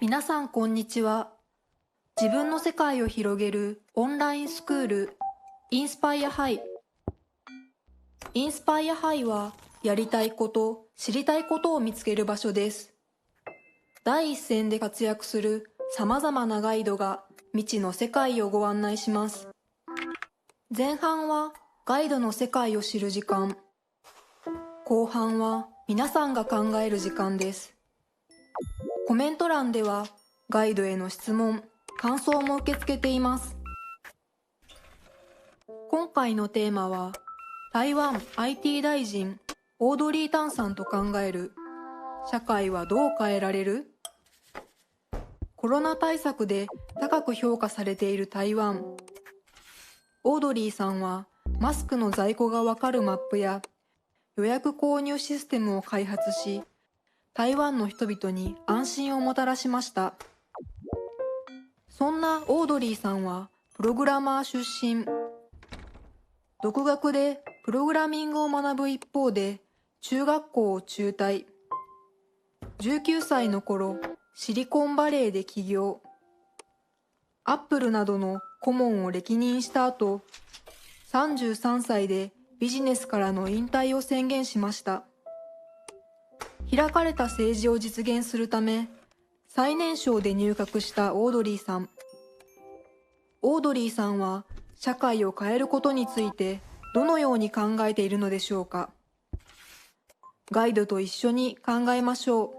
皆さんこんにちは。自分の世界を広げるオンラインスクールインスパイアハイ。インスパイアハイはやりたいこと、知りたいことを見つける場所です。第一線で活躍する様々なガイドが未知の世界をご案内します。前半はガイドの世界を知る時間。後半は皆さんが考える時間です。コメント欄ではガイドへの質問、感想も受け付けています。今回のテーマは台湾 IT 大臣オードリー・タンさんと考える社会はどう変えられる？コロナ対策で高く評価されている台湾。オードリーさんはマスクの在庫がわかるマップや予約購入システムを開発し、台湾の人々に安心をもたらしました。そんなオードリーさんはプログラマー出身。独学でプログラミングを学ぶ一方で中学校を中退。19歳の頃、シリコンバレーで起業。アップルなどの顧問を歴任した後、33歳でビジネスからの引退を宣言しました。開かれた政治を実現するため、最年少で入閣したオードリーさん。オードリーさんは社会を変えることについてどのように考えているのでしょうか。ガイドと一緒に考えましょう。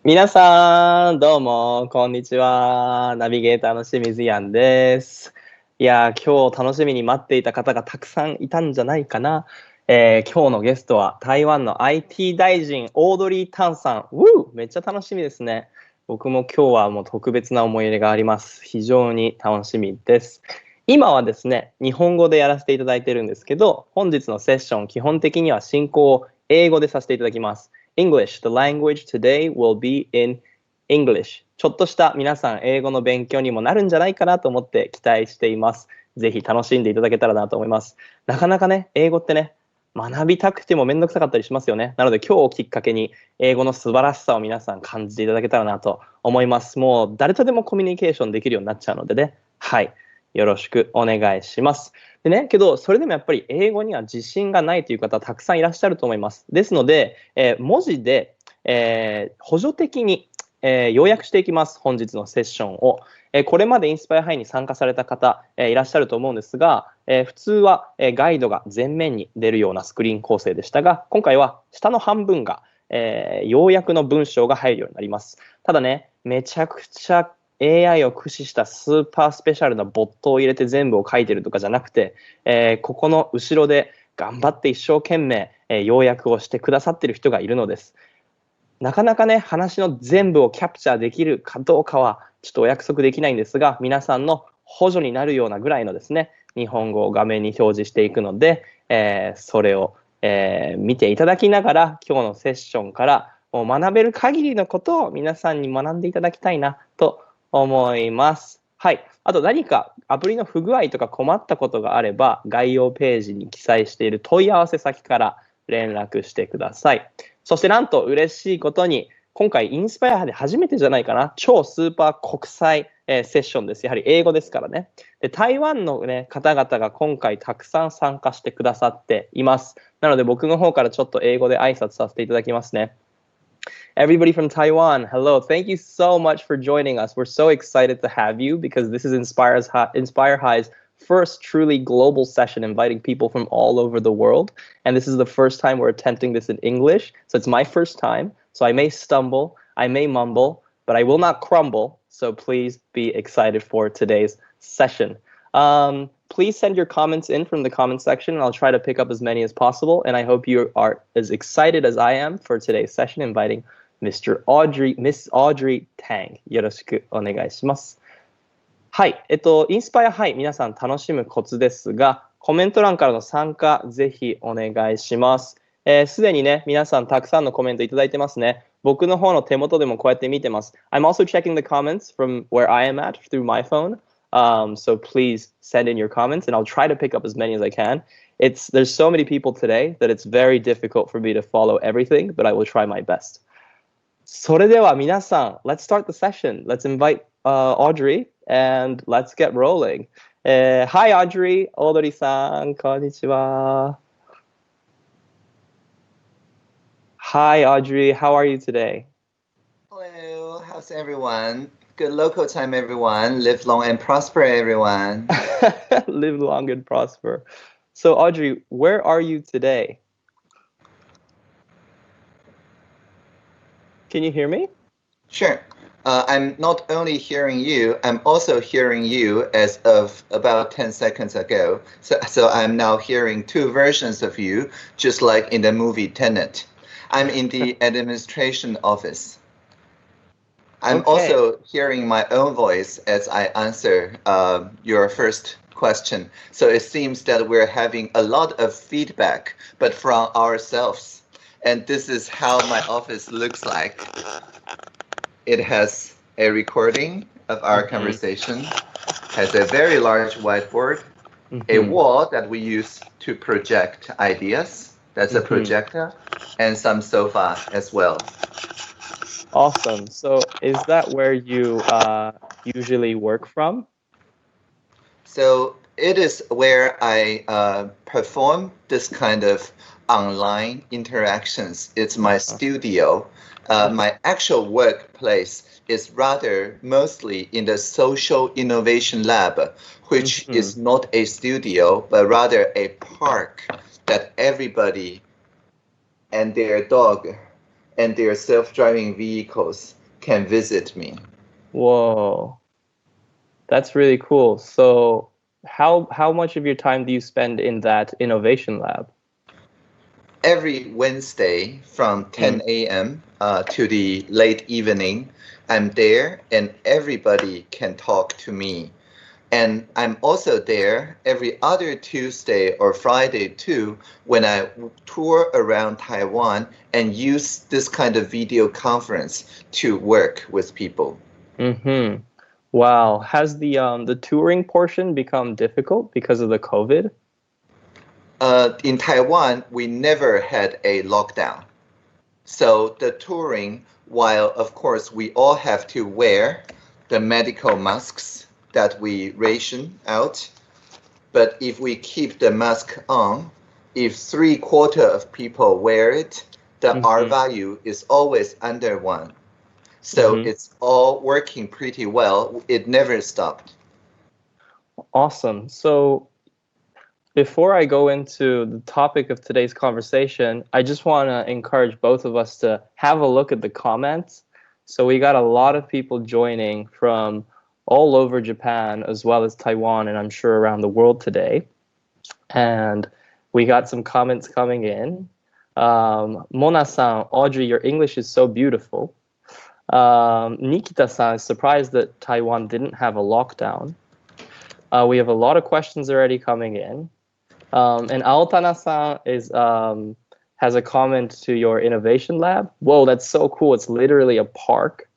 皆さん、どうも、こんにちは。ナビゲーターの清水ヤンです。いやー、今日楽しみに待っていた方がたくさんいたんじゃないかな。今日のゲストは台湾の IT 大臣オードリー・タンさん。めっちゃ楽しみですね。僕も今日はもう特別な思い入れがあります。非常に楽しみです。今はですね、日本語でやらせていただいてるんですけど、本日のセッション、基本的には進行を英語でさせていただきます。English, the language today will be in English. ちょっとした皆さん英語の勉強にもなるんじゃないかなと思って期待しています。ぜひ楽しんでいただけたらなと思います。なかなかね、英語ってね、学びたくてもめんどくさかったりしますよね。なので今日をきっかけに英語の素晴らしさを皆さん感じていただけたらなと思います。もう誰とでもコミュニケーションできるようになっちゃうのでね。はい。よろしくお願いします。でね、けどそれでもやっぱり英語には自信がないという方たくさんいらっしゃると思います。ですので、文字で、補助的に、要約していきます。本日のセッションを。これまでインスパイアハイに参加された方、いらっしゃると思うんですが、普通は、ガイドが前面に出るようなスクリーン構成でしたが、今回は下の半分が、要約の文章が入るようになります。ただね、めちゃくちゃAI を駆使したスーパースペシャルなボットを入れて全部を書いてるとかじゃなくて、ここの後ろで頑張って一生懸命、要約をしてくださっている人がいるのです。なかなかね、話の全部をキャプチャーできるかどうかはちょっとお約束できないんですが、皆さんの補助になるようなぐらいのですね、日本語を画面に表示していくので、それを、見ていただきながら今日のセッションからもう学べる限りのことを皆さんに学んでいただきたいなと思います。はい。あと何かアプリの不具合とか困ったことがあれば、概要ページに記載している問い合わせ先から連絡してください。そしてなんと嬉しいことに、今回インスパイアで初めてじゃないかな、超スーパー国際、セッションです。やはり英語ですからね。で、台湾の、ね、方々が今回たくさん参加してくださっています。なので僕の方からちょっと英語で挨拶させていただきますね。Everybody from Taiwan, hello. Thank you so much for joining us. We're so excited to have you because this is Inspire High's first truly global session inviting people from all over the world. And this is the first time we're attempting this in English. So it's my first time. So I may stumble, I may mumble, but I will not crumble. So please be excited for today's session. Please send your comments in from the comment section and I'll try to pick up as many as possible. And I hope you are as excited as I am for today's session inviting Miss Audrey Tang. よろしくお願いします。はい。インスパイアハイ、皆さん楽しむコツですが、コメント欄からの参加、ぜひお願いします。すでにね、皆さんたくさんのコメントいただいてますね。僕の方の手元でもこうやって見てます。I'm also checking the comments from where I am at through my phone. So please send in your comments, and I'll try to pick up as many as I can. There's so many people today that it's very difficult for me to follow everything, but I will try my best. それでは皆さん、let's start the session. Let's invite Audrey and let's get rolling. Hi Audrey, オードリーさん、こんにちは。Hi Audrey, how are you today? Hello, how's everyone? Good local time, everyone. Live long and prosper, everyone. Live long and prosper. So Audrey, where are you today? Can you hear me? Sure. I'm not only hearing you, I'm also hearing you as of about 10 seconds ago. So I'm now hearing two versions of you, just like in the movie Tenet. I'm in the administration office. I'm also hearing my own voice as I answer your first question. So it seems that we're having a lot of feedback, but from ourselves. And this is how my office looks like. It has a recording of our conversation, has a very large whiteboard, a wall that we use to project ideas. That's a projector, and some sofa as well. Awesome. So is that where you usually work from? So it is where I perform this kind of online interactions. It's my studio. My actual workplace is rather mostly in the social innovation lab, which is not a studio, but rather a park that everybody and their dog and their self-driving vehicles can visit me. Whoa, that's really cool. So how much of your time do you spend in that innovation lab? Every Wednesday from 10 a.m. To the late evening, I'm there and everybody can talk to me. And I'm also there every other Tuesday or Friday too, when I tour around Taiwan and use this kind of video conference to work with people. Wow. Has the touring portion become difficult because of the COVID? In Taiwan, we never had a lockdown. So the touring, while of course we all have to wear the medical masks that we ration out, but if we keep the mask on, if 3/4 of people wear it, the R value is always under 1. So it's all working pretty well. It never stopped. Awesome. So before I go into the topic of today's conversation, I just want to encourage both of us to have a look at the comments. So we got a lot of people joining from all over Japan as well as Taiwan, and I'm sure around the world today. And we got some comments coming in. Mona-san, Audrey, your English is so beautiful. Nikita-san is surprised that Taiwan didn't have a lockdown. We have a lot of questions already coming in. And Aotana-san has a comment to your innovation lab. Whoa, that's so cool. It's literally a park.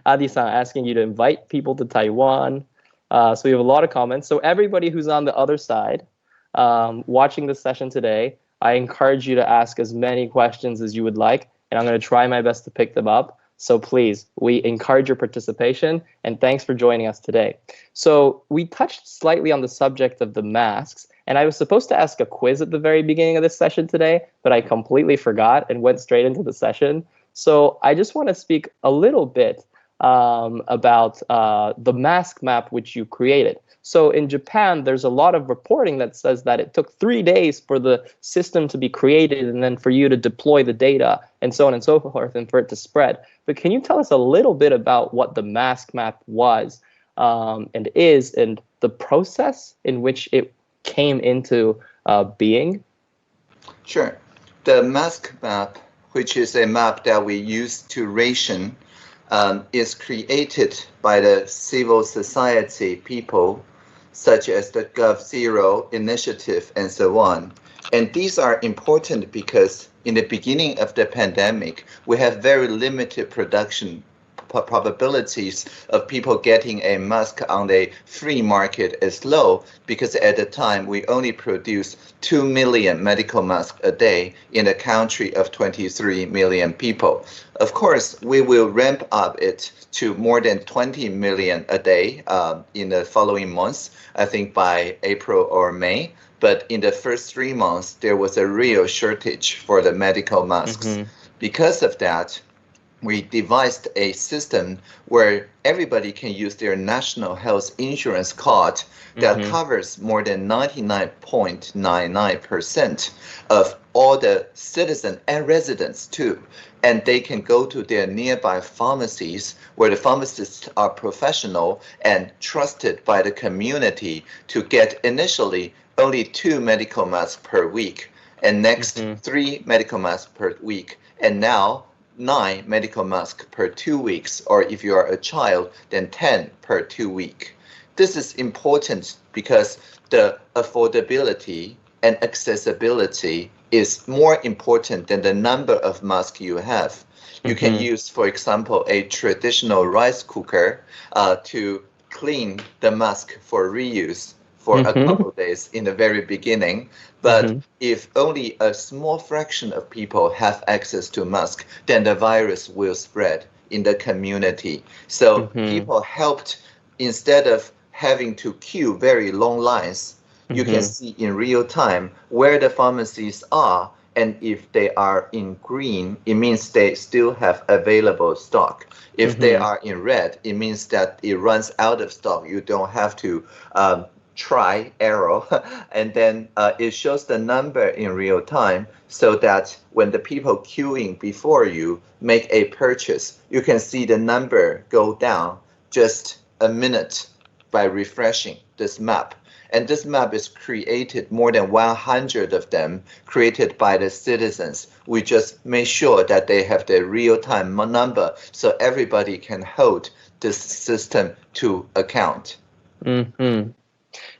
Adi-san asking you to invite people to Taiwan. So we have a lot of comments. So everybody who's on the other side watching this session today, I encourage you to ask as many questions as you would like, and I'm going to try my best to pick them up. So please, we encourage your participation, and thanks for joining us today. So we touched slightly on the subject of the masks, and I was supposed to ask a quiz at the very beginning of this session today, but I completely forgot and went straight into the session. So I just want to speak a little bit about the mask map which you created. So in Japan, there's a lot of reporting that says that it took 3 days for the system to be created and then for you to deploy the data and so on and so forth and for it to spread. But can you tell us a little bit about what the mask map was and is and the process in which it came into being? Sure. The mask map, which is a map that we use to ration, is created by the civil society people, such as the GovZero initiative and so on. And these are important because in the beginning of the pandemic, we have very limited production probabilities of people getting a mask on the free market is low, because at the time we only produce 2 million medical masks a day in a country of 23 million people. Of course, we will ramp up it to more than 20 million a day in the following months, I think by April or May. But in the first 3 months, there was a real shortage for the medical masks. Because of that, we devised a system where everybody can use their national health insurance card that covers more than 99.99% of all the citizens and residents too. And they can go to their nearby pharmacies, where the pharmacists are professional and trusted by the community, to get initially only 2 medical masks per week, and next 3 medical masks per week, and now 9 medical masks per 2 weeks, or if you are a child, then 10 per 2 weeks. This is important because the affordability and accessibility is more important than the number of masks you have. You can use, for example, a traditional rice cooker to clean the mask for reuse for a couple of days in the very beginning. But if only a small fraction of people have access to mask, then the virus will spread in the community. So people helped, instead of having to queue very long lines, you can see in real time where the pharmacies are, and if they are in green, it means they still have available stock. If they are in red, it means that it runs out of stock. You don't have to try arrow, and then it shows the number in real time, so that when the people queuing before you make a purchase, you can see the number go down just a minute by refreshing this map. And this map is created, more than 100 of them, created by the citizens. We just make sure that they have the real-time number, so everybody can hold this system to account.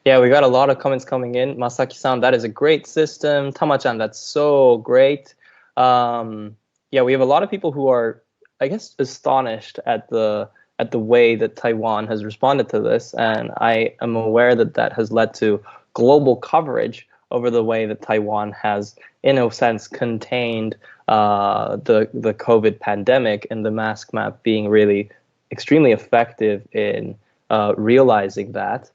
Yeah, we got a lot of comments coming in. Masaki-san, that is a great system. Tama-chan, that's so great. Yeah, we have a lot of people who are, I guess, astonished at the way that Taiwan has responded to this, and I am aware that that has led to global coverage over the way that Taiwan has, in a sense, contained the COVID pandemic, and the mask map being really extremely effective in realizing that.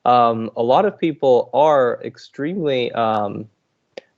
A lot of people are extremely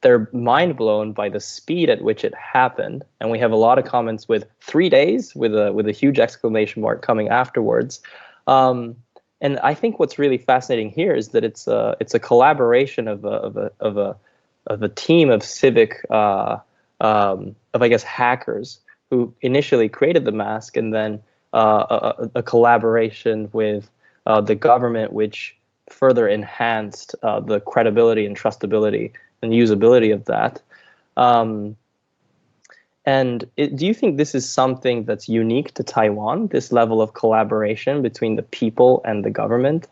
they're mind blown by the speed at which it happened, and we have a lot of comments with 3 days with a huge exclamation mark coming afterwards. And I think what's really fascinating here is that it's a collaboration of a team of civic of I guess hackers who initially created the mask, and then a collaboration with the government, which further enhanced the credibility and trustability and usability of that. Do you think this is something that's unique to Taiwan, this level of collaboration between the people and the government?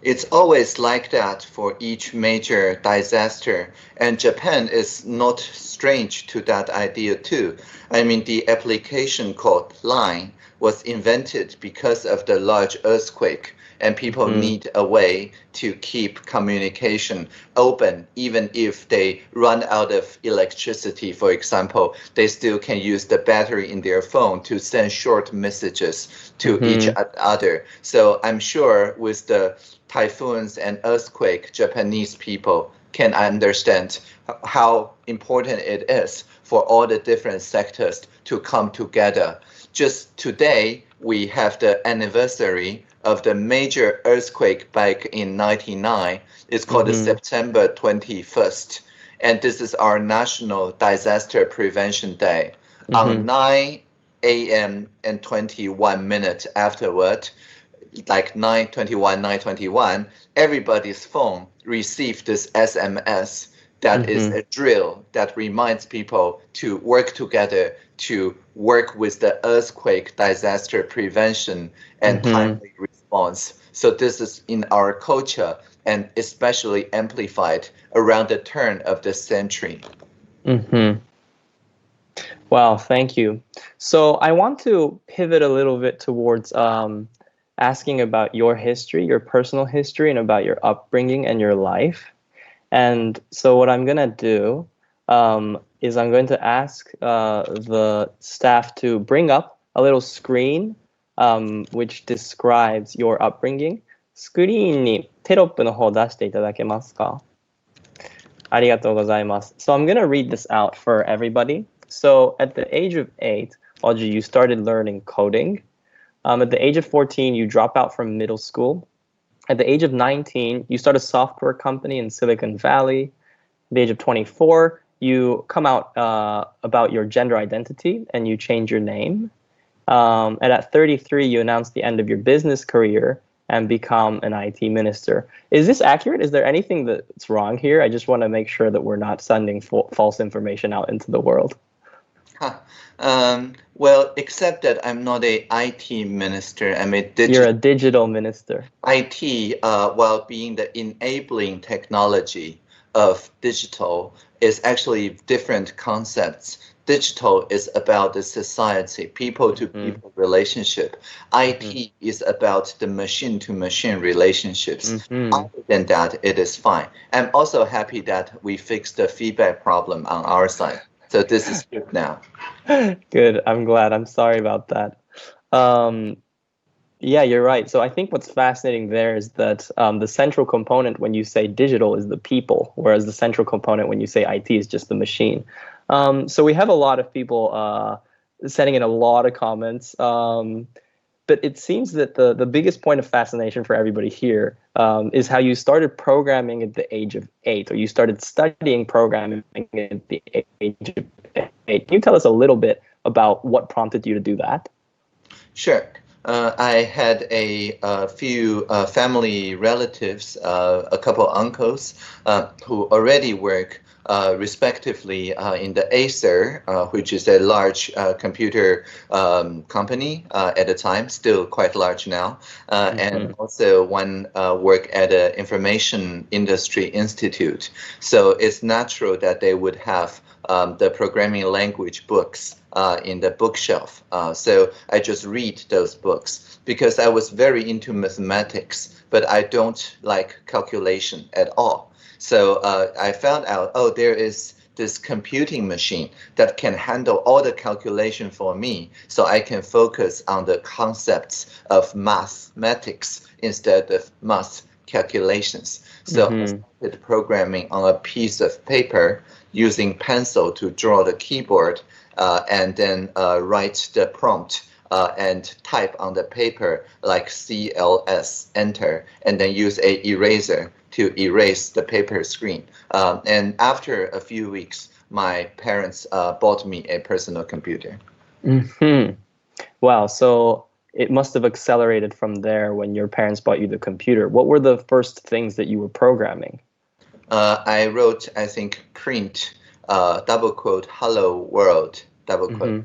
It's always like that for each major disaster, and Japan is not strange to that idea too. I mean, the application called Line was invented because of the large earthquake, and people need a way to keep communication open. Even if they run out of electricity, for example, they still can use the battery in their phone to send short messages to each other. So I'm sure with the typhoons and earthquake, Japanese people can understand how important it is for all the different sectors to come together. Just today, we have the anniversary of the major earthquake back in 1999. It's called the September 21st. And this is our National Disaster Prevention Day. On 9 a.m. and 21 minutes afterward, like 9:21, everybody's phone received this SMS that is a drill that reminds people to work together to work with the earthquake disaster prevention and timely response. So this is in our culture, and especially amplified around the turn of the century. Wow, thank you. So I want to pivot a little bit towards asking about your history, your personal history, and about your upbringing and your life. And so what I'm going to do is I'm going to ask the staff to bring up a little screen which describes your upbringing. スクリーンにテロップの方を出していただけますか？ありがとうございます。So I'm going to read this out for everybody. So at the age of 8, Audrey, you started learning coding. At the age of 14, you drop out from middle school. At the age of 19, you start a software company in Silicon Valley. At the age of 24, you come out about your gender identity and you change your name. And at 33, you announce the end of your business career and become an IT minister. Is this accurate? Is there anything that's wrong here? I just want to make sure that we're not sending false information out into the world. Well, except that I'm not a IT minister. I'm a digital. You're a digital minister. IT, while being the enabling technology of digital, is actually different concepts. Digital is about the society, people-to-people relationship. IT is about the machine-to-machine relationships. Other than that, it is fine. I'm also happy that we fixed the feedback problem on our side. So this is good now. Good. I'm glad. I'm sorry about that. Yeah, you're right. So I think what's fascinating there is that the central component when you say digital is the people, whereas the central component when you say IT is just the machine. So we have a lot of people sending in a lot of comments. But it seems that the biggest point of fascination for everybody here is how you started programming at the age of 8, or you started studying programming at the age of 8. Can you tell us a little bit about what prompted you to do that? Sure. I had a few family relatives, a couple uncles who already work respectively in the Acer, which is a large computer company at the time, still quite large now, and also one work at an information industry institute. So it's natural that they would have the programming language books in the bookshelf. So I just read those books because I was very into mathematics, but I don't like calculation at all. So I found out, oh, there is this computing machine that can handle all the calculation for me, so I can focus on the concepts of mathematics instead of math calculations. So I started programming on a piece of paper using pencil to draw the keyboard and then write the prompt and type on the paper like CLS, enter, and then use a eraser to erase the paper screen. And after a few weeks, my parents bought me a personal computer. Wow, so it must have accelerated from there when your parents bought you the computer. What were the first things that you were programming? I wrote, I think, print, double quote, hello world, double quote.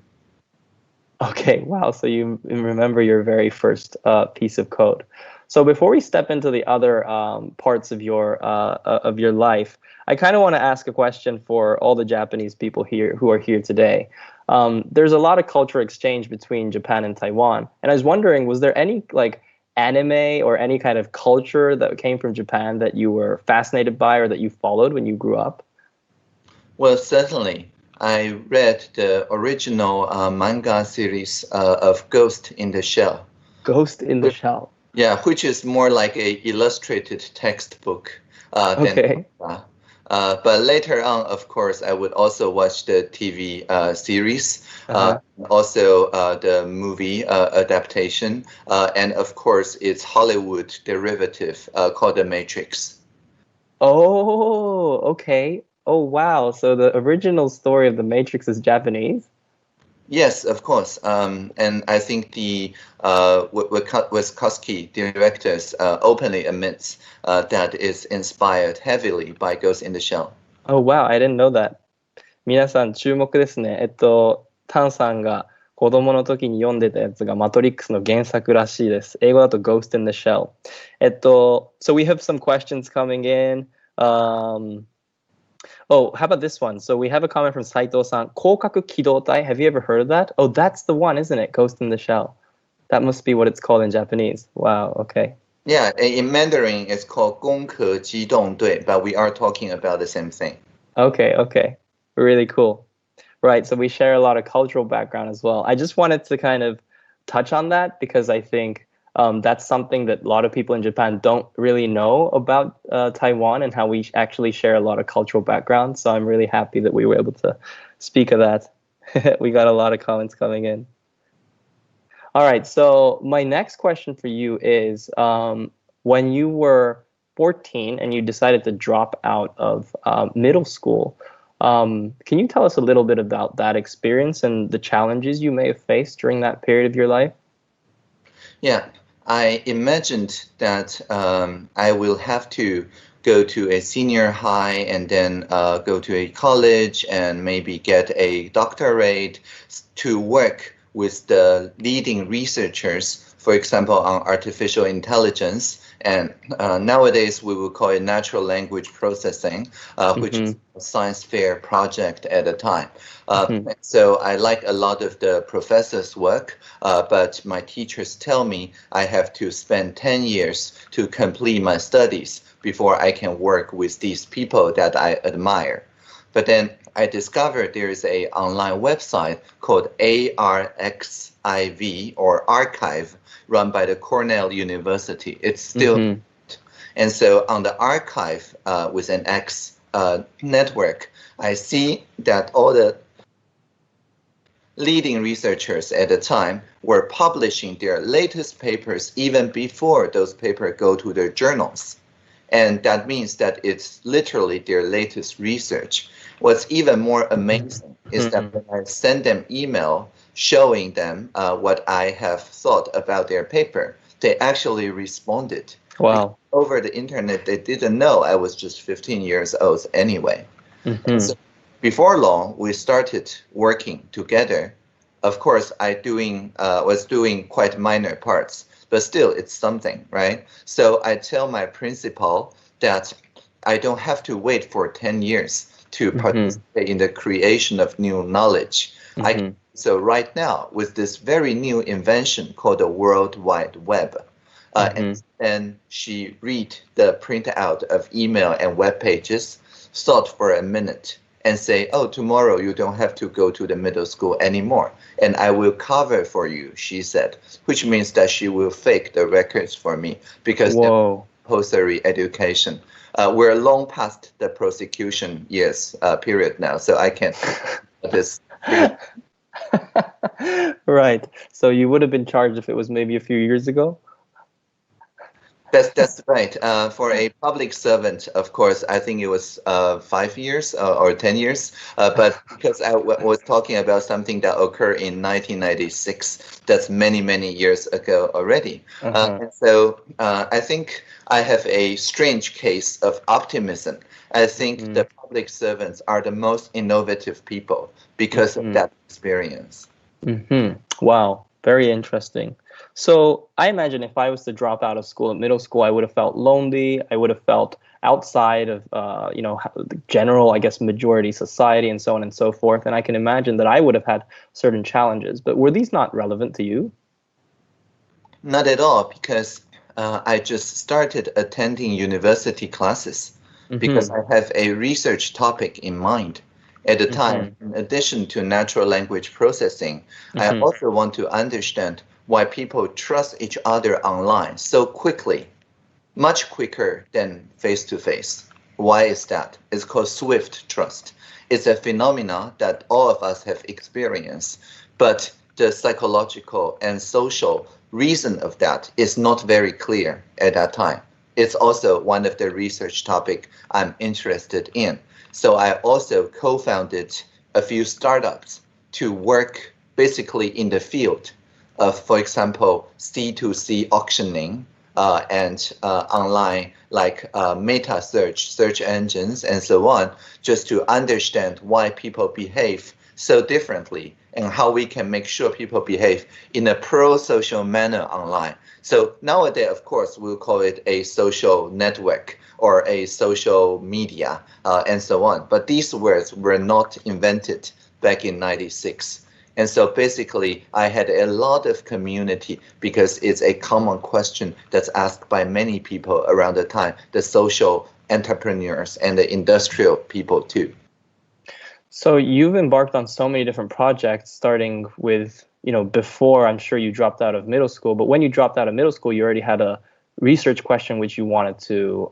Okay, wow, so you remember your very first piece of code. So before we step into the other parts of your life, I kind of want to ask a question for all the Japanese people here who are here today. There's a lot of cultural exchange between Japan and Taiwan, and I was wondering, was there any like anime or any kind of culture that came from Japan that you were fascinated by or that you followed when you grew up? Well, certainly. I read the original manga series of Ghost in the Shell. Ghost in the Shell. Yeah, which is more like a illustrated textbook than but later on, of course, I would also watch the TV series, also the movie adaptation, and of course, its Hollywood derivative called The Matrix. Oh, okay. Oh, wow. So the original story of The Matrix is Japanese? Yes, of course. And I think the Wachowski directors openly admits that is inspired heavily by Ghost in the Shell. Oh, wow. I didn't know that. 皆さん注目ですね。タンさんが子供の時に読んでたやつがマトリックスの原作らしいです。英語だと Ghost in the Shell. So we have some questions coming in. Oh, how about this one? So we have a comment from Saito-san. 広角機動隊. Have you ever heard of that? Oh, that's the one, isn't it? Ghost in the Shell. That must be what it's called in Japanese. Wow, okay. Yeah, in Mandarin, it's called 攻壳机动队, but we are talking about the same thing. Okay. Really cool. Right, so we share a lot of cultural background as well. I just wanted to kind of touch on that because I think that's something that a lot of people in Japan don't really know about Taiwan and how we actually share a lot of cultural background. So I'm really happy that we were able to speak of that. We got a lot of comments coming in. All right, so my next question for you is when you were 14 and you decided to drop out of middle school, can you tell us a little bit about that experience and the challenges you may have faced during that period of your life? Yeah, I imagined that I will have to go to a senior high and then go to a college and maybe get a doctorate to work with the leading researchers, for example, on artificial intelligence. And nowadays we will call it natural language processing, which is a science fair project at the time. So I like a lot of the professors' work, but my teachers tell me I have to spend 10 years to complete my studies before I can work with these people that I admire. But then I discovered there is an online website called ARXIV or Archive, run by the Cornell University. It's still, and so on the Archive with an X network, I see that all the leading researchers at the time were publishing their latest papers even before those papers go to their journals. And that means that it's literally their latest research. What's even more amazing is that when I send them email showing them what I have thought about their paper, they actually responded. Wow. Over the internet, they didn't know I was just 15 years old anyway. So before long, we started working together. Of course, I was doing quite minor parts, but still it's something, right? So I tell my principal that I don't have to wait for 10 years to participate in the creation of new knowledge. So right now, with this very new invention called the World Wide Web, and then she read the printout of email and web pages, thought for a minute, and say, oh, tomorrow you don't have to go to the middle school anymore. And I will cover for you, she said, which means that she will fake the records for me because compulsory education. We're long past the prosecution years period now, so I can't this. Right. So you would have been charged if it was maybe a few years ago? That's right. For a public servant, of course, I think it was 5 years or 10 years. But because I was talking about something that occurred in 1996, that's many, many years ago already. And so I think I have a strange case of optimism. I think the public servants are the most innovative people because of that experience. Wow, very interesting. So I imagine if I was to drop out of school at middle school, I would have felt lonely. I would have felt outside of, the general, I guess, majority society and so on and so forth. And I can imagine that I would have had certain challenges. But were these not relevant to you? Not at all, because I just started attending university classes because I have a research topic in mind. At the time, in addition to natural language processing, I also want to understand why people trust each other online so quickly, much quicker than face-to-face. Why is that? It's called swift trust. It's a phenomenon that all of us have experienced, but the psychological and social reason of that is not very clear at that time. It's also one of the research topics I'm interested in. So I also co-founded a few startups to work basically in the field of, for example, C2C auctioning and online like meta search engines and so on, just to understand why people behave so differently and how we can make sure people behave in a pro-social manner online. So nowadays, of course, we'll call it a social network or a social media, and so on. But these words were not invented back in '96. And so basically, I had a lot of community because it's a common question that's asked by many people around the time, the social entrepreneurs and the industrial people too. So you've embarked on so many different projects, starting with, before I'm sure you dropped out of middle school, but when you dropped out of middle school, you already had a research question which you wanted to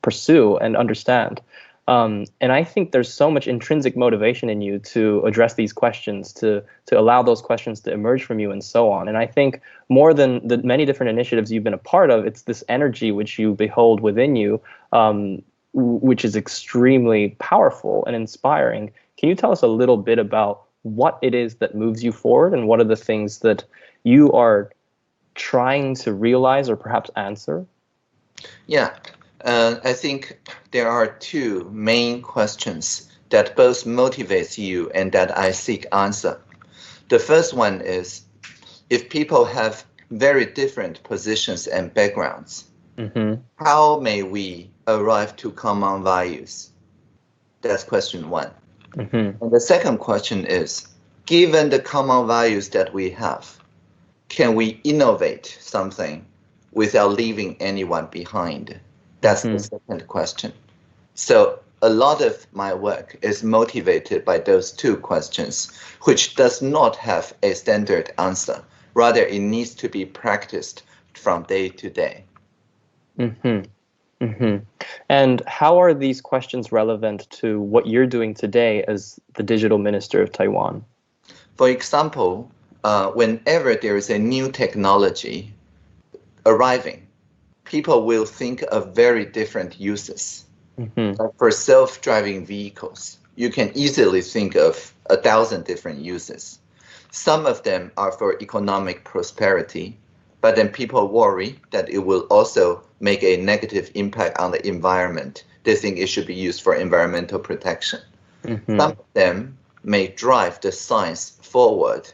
pursue and understand. And I think there's so much intrinsic motivation in you to address these questions, to allow those questions to emerge from you and so on. And I think more than the many different initiatives you've been a part of, it's this energy which you behold within you, which is extremely powerful and inspiring. Can you tell us a little bit about what it is that moves you forward and what are the things that you are trying to realize or perhaps answer? Yeah. I think there are two main questions that both motivates you and that I seek answer. The first one is, if people have very different positions and backgrounds, how may we arrive to common values? That's question one. And the second question is, given the common values that we have, can we innovate something without leaving anyone behind? That's the second question. So a lot of my work is motivated by those two questions, which does not have a standard answer. Rather, it needs to be practiced from day to day. And how are these questions relevant to what you're doing today as the digital minister of Taiwan? For example, whenever there is a new technology arriving, people will think of very different uses. Like for self-driving vehicles, you can easily think of 1,000 different uses. Some of them are for economic prosperity, but then people worry that it will also make a negative impact on the environment. They think it should be used for environmental protection. Some of them may drive the science forward,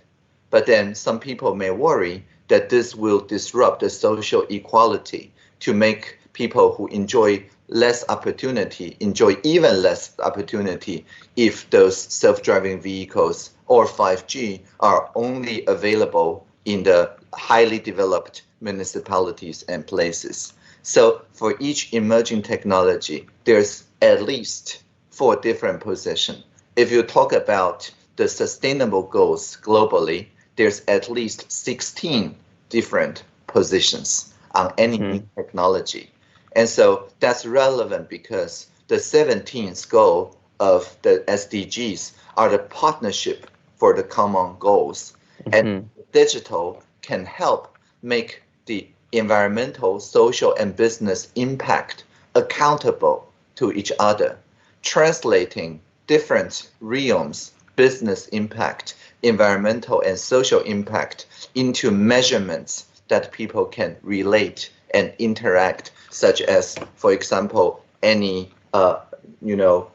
but then some people may worry that this will disrupt the social equality to make people who enjoy less opportunity enjoy even less opportunity if those self-driving vehicles or 5G are only available in the highly developed municipalities and places. So for each emerging technology, there's at least 4 different positions. If you talk about the sustainable goals globally, there's at least 16 different positions on any new technology. And so that's relevant because the 17th goal of the SDGs are the partnership for the common goals. And digital can help make the environmental, social, and business impact accountable to each other, translating different realms, business impact, environmental and social impact into measurements that people can relate and interact, such as, for example, any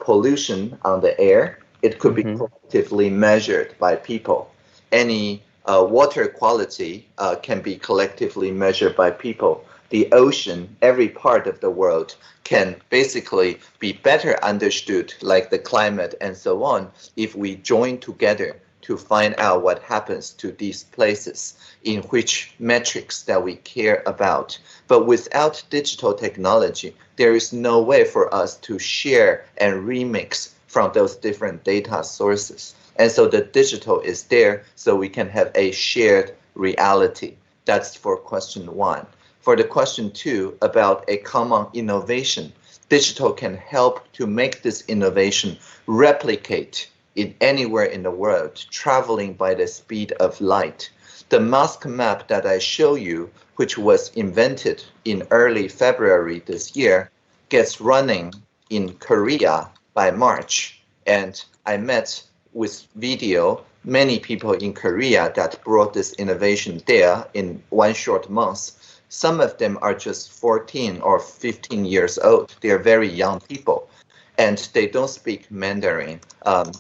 pollution on the air. It could be collectively measured by people. Any water quality can be collectively measured by people. The ocean, every part of the world, can basically be better understood, like the climate and so on, if we join together to find out what happens to these places, in which metrics that we care about. But without digital technology, there is no way for us to share and remix from those different data sources. And so the digital is there so we can have a shared reality. That's for question 1. For the question 2 about a common innovation, digital can help to make this innovation replicate in anywhere in the world, traveling by the speed of light. The mask map that I show you, which was invented in early February this year, gets running in Korea by March. And I met with video many people in Korea that brought this innovation there in one short month. Some of them are just 14 or 15 years old. They are very young people. And they don't speak Mandarin.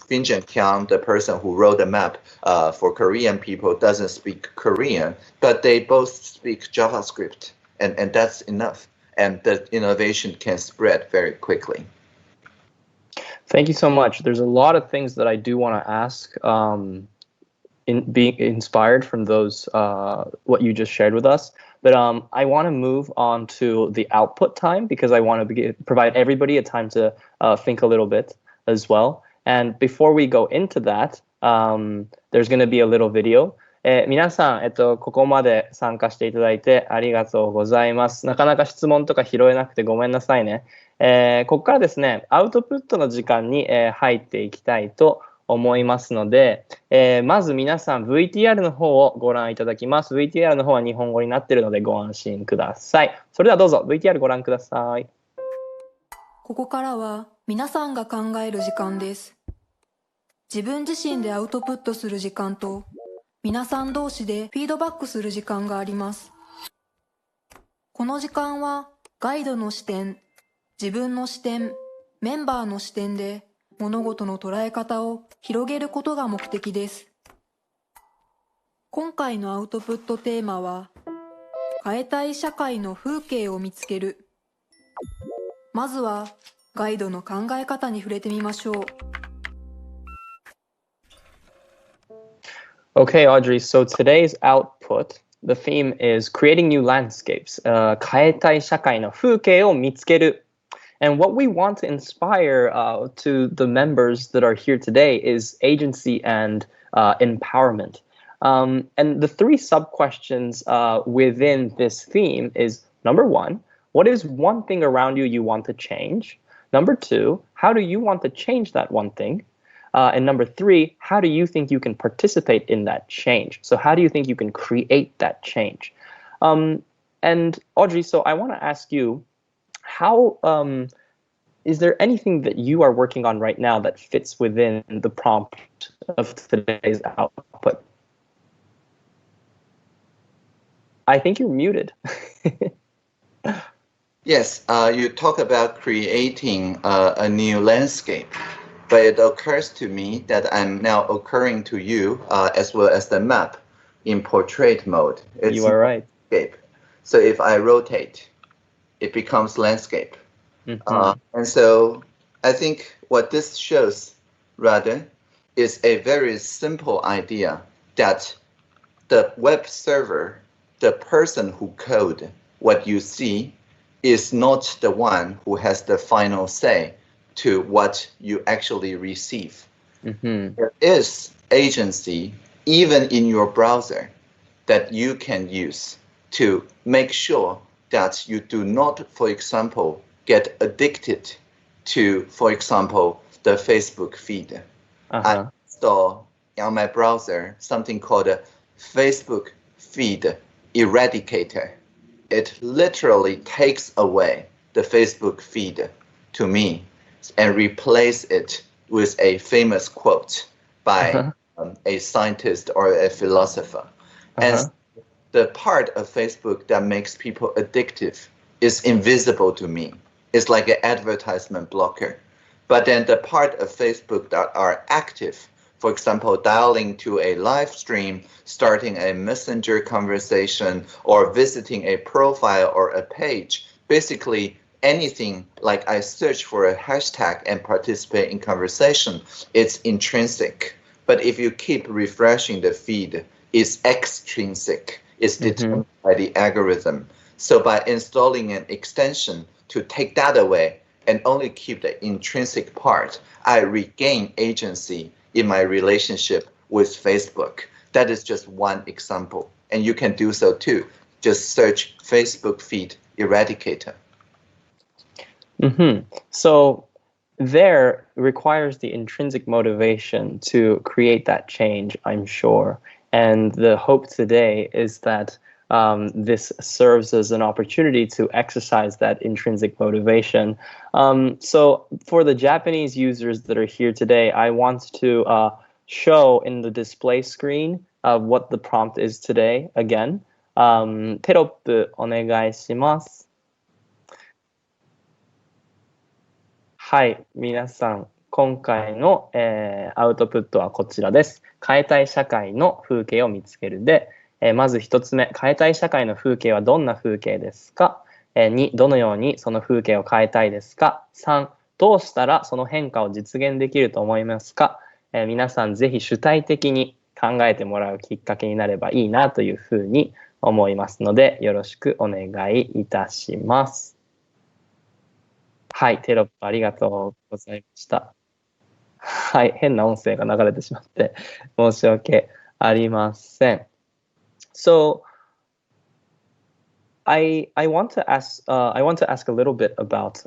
Fin Jianqiang, the person who wrote the map for Korean people, doesn't speak Korean, but they both speak JavaScript, and that's enough. and the innovation can spread very quickly. Thank you so much. There's a lot of things that I do want to ask, in being inspired from those what you just shared with us. But I want to move on to the output time because I want to provide everybody a time to think a little bit as well. And before we go into that, there's going to be a little video. 皆さん、ここまで参加していただいてありがとうございます。なかなか質問とか拾えなくてごめんなさいね。ここからですね、アウトプットの時間に、入っていきたいと思いますので、まず皆さん VTR の方をご覧いただきます。VTR の方は日本語になっているのでご安心ください。それではどうぞ VTR ご覧ください。ここからは皆さんが考える時間です。自分自身でアウトプットする時間と皆さん同士でフィードバックする時間があります。この時間はガイドの視点、自分の視点、メンバーの視点で物事の捉え方を広げることが目的です。今回のアウトプットテーマは、変えたい社会の風景を見つける。まずはガイドの考え方に触れてみましょう。Okay, Audrey, so today's output, the theme is creating new landscapes, 変えたい社会の風景を見つける. And what we want to inspire to the members that are here today is agency and empowerment. And the three sub-questions within this theme is, number one, what is one thing around you you want to change? Number two, how do you want to change that one thing? And number three, how do you think you can participate in that change? So how do you think you can create that change? And Audrey, so I want to ask you, how is there anything that you are working on right now that fits within the prompt of today's output? I think you're muted. Yes, you talk about creating a new landscape, but it occurs to me that I'm now occurring to you as well as the map in portrait mode. You are right. Landscape. So if I rotate, it becomes landscape. And so I think what this shows, rather, is a very simple idea that the web server, the person who code what you see, is not the one who has the final say to what you actually receive. There is agency even in your browser that you can use to make sure that you do not, for example, get addicted to, for example, the Facebook feed. I install on my browser something called a Facebook feed eradicator. It literally takes away the Facebook feed to me and replace it with a famous quote by a scientist or a philosopher. And the part of Facebook that makes people addictive is invisible to me. It's like an advertisement blocker. But then the part of Facebook that are active, for example, dialing to a live stream, starting a messenger conversation, or visiting a profile or a page, basically anything like I search for a hashtag and participate in conversation, it's intrinsic. But if you keep refreshing the feed, it's extrinsic. It's determined by the algorithm. So by installing an extension to take that away and only keep the intrinsic part, I regain agency in my relationship with Facebook. That is just one example. And you can do so too. Just search Facebook feed eradicator. So there requires the intrinsic motivation to create that change, I'm sure. And the hope today is that this serves as an opportunity to exercise that intrinsic motivation. So for the Japanese users that are here today, I want to show in the display screen what the prompt is today again. テロップお願いします。はい、皆さん、今回の、アウトプットはこちらです。変えたい社会の風景を見つけるで、まず一つ目、変えたい社会の風景はどんな風景ですか？ 2、どのようにその風景を変えたいですか。3、どうしたらその変化を実現できると思いますか。皆さんぜひ主体的に考えてもらうきっかけになればいいなというふうに思いますので、よろしくお願いいたします。はい、テロップありがとうございました。はい、変な音声が流れてしまって申し訳ありません。So, I want to ask a little bit about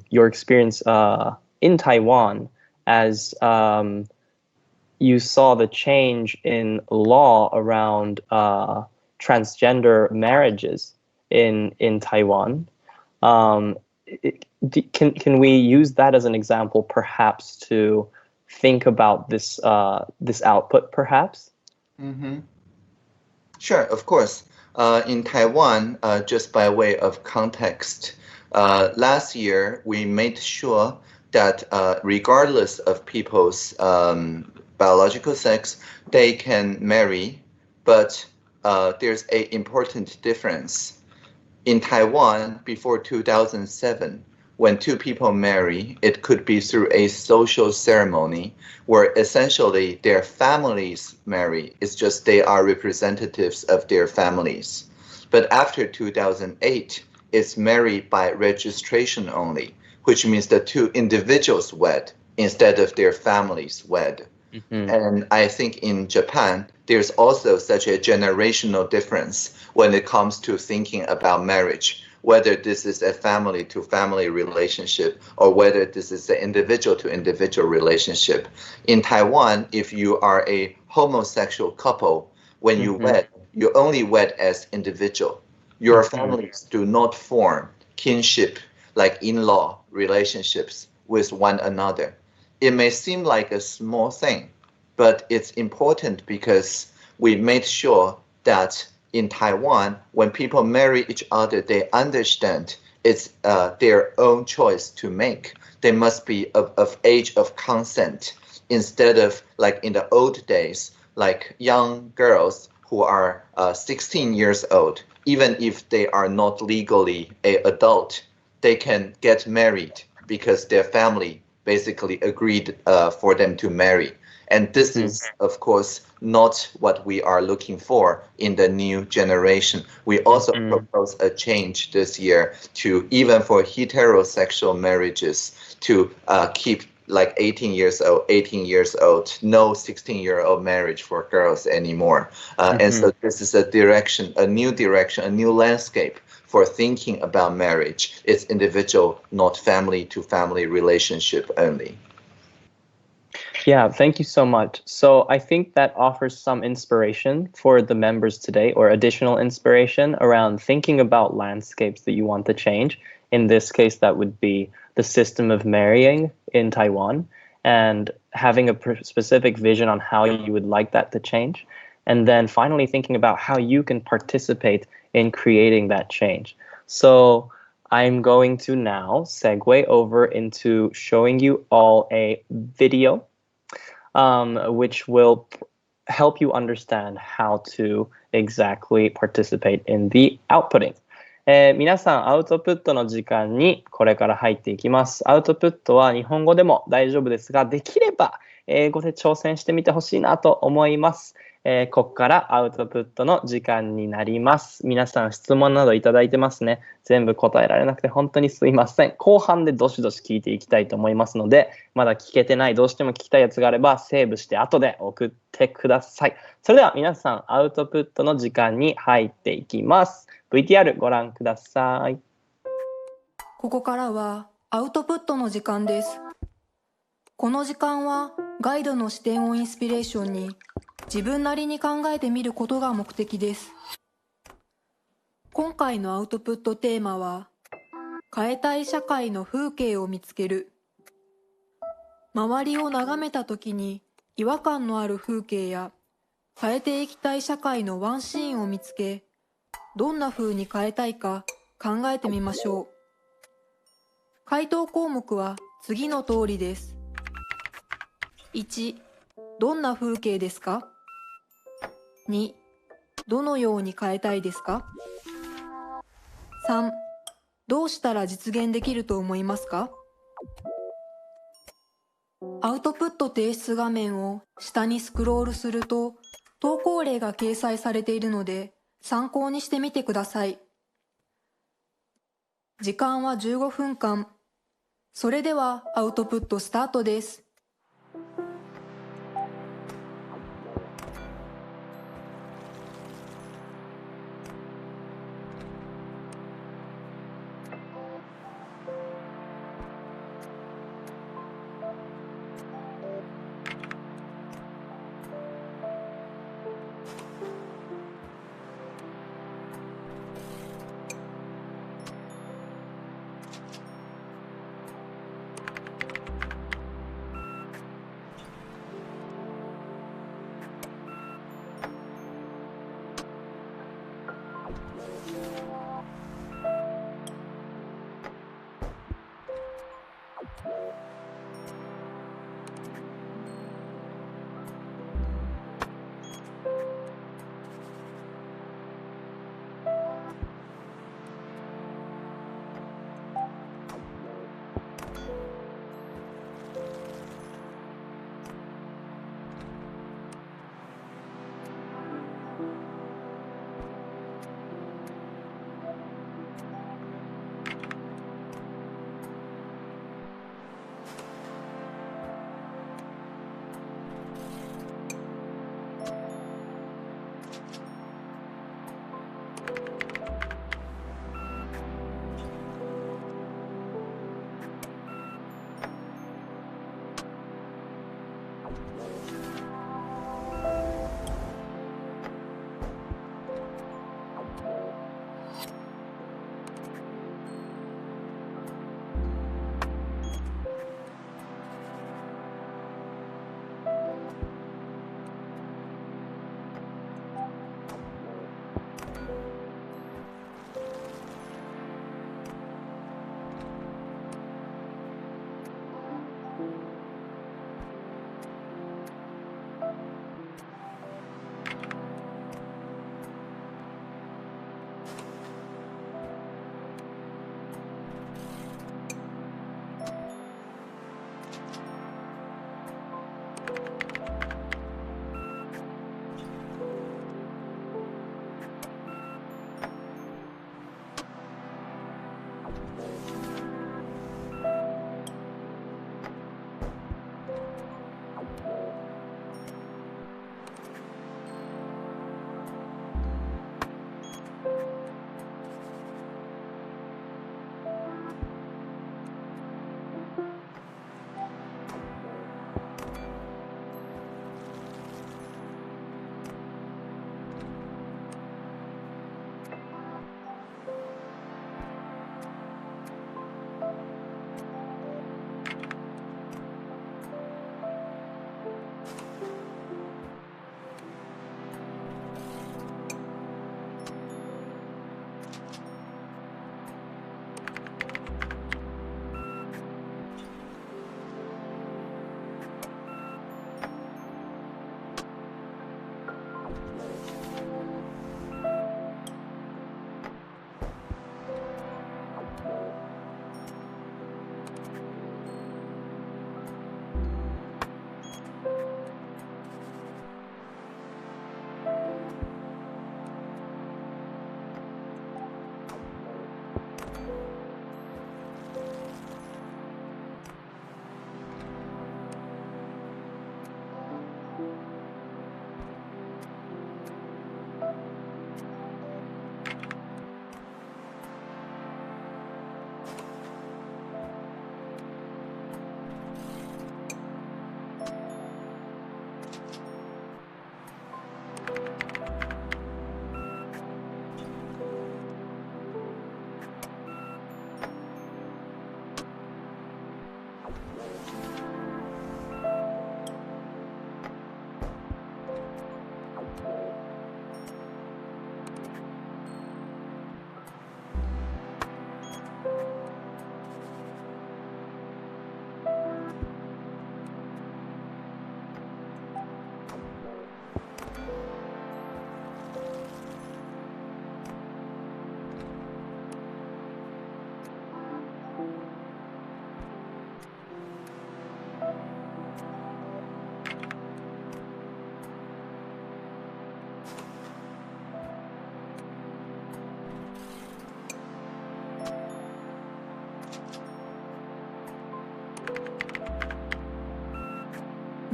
your experience in Taiwan as you saw the change in law around transgender marriages in Taiwan. Can we use that as an example, perhaps, to think about this output, perhaps? Mm-hmm. Sure, of course. In Taiwan, just by way of context, last year we made sure that regardless of people's biological sex, they can marry, but there's an important difference. In Taiwan, before 2007, when two people marry, it could be through a social ceremony where essentially their families marry. It's just they are representatives of their families. But after 2008, it's married by registration only, which means the two individuals wed instead of their families wed. Mm-hmm. And I think in Japan, there's also such a generational difference when it comes to thinking about marriage, whether this is a family-to-family relationship or whether this is an individual-to-individual relationship. In Taiwan, if you are a homosexual couple, when you wed, you only wed as individual. Your families do not form kinship, like in-law relationships with one another. It may seem like a small thing, but it's important because we made sure that in Taiwan, when people marry each other, they understand it's their own choice to make. They must be of age of consent instead of like in the old days, like young girls who are 16 years old, even if they are not legally an adult, they can get married because their family basically agreed for them to marry. And this is, of course, not what we are looking for in the new generation. We also propose a change this year to, even for heterosexual marriages, to keep like 18 years old, no 16-year-old marriage for girls anymore. And so this is a direction, a new landscape for thinking about marriage. It's individual, not family-to-family relationship only. Yeah, thank you so much. So I think that offers some inspiration for the members today, or additional inspiration around thinking about landscapes that you want to change. In this case, that would be the system of marrying in Taiwan, and having a specific vision on how you would like that to change. And then finally thinking about how you can participate in creating that change. So I'm going to now segue over into showing you all a video which will help you understand how to exactly participate in the outputting. 皆さん、アウトプットの時間にこれから入っていきます。アウトプットは日本語でも大丈夫ですが、できれば英語で挑戦してみてほしいなと思います。ここからアウトプットの時間になります。皆さん質問などいただいてますね。全部答えられなくて本当にすいません。後半でどしどし聞いていきたいと思いますので、まだ聞けてない、どうしても聞きたいやつがあればセーブして後で送ってください。それでは皆さんアウトプットの時間に入っていきます。VTR ご覧ください。ここからはアウトプットの時間です。この時間はガイドの視点をインスピレーションに自分なりに考えてみることが目的です。今回のアウトプットテーマは、変えたい社会の風景を見つける。周りを眺めたときに違和感のある風景や、変えていきたい社会のワンシーンを見つけ、どんな風に変えたいか考えてみましょう。回答項目は次の通りです。1、どんな風景ですか？ 2、どのように変えたいですか？ 3、どうしたら実現できると思いますか？アウトプット提出画面を下にスクロールすると、投稿例が掲載されているので、参考にしてみてください。時間は15分間。それではアウトプットスタートです。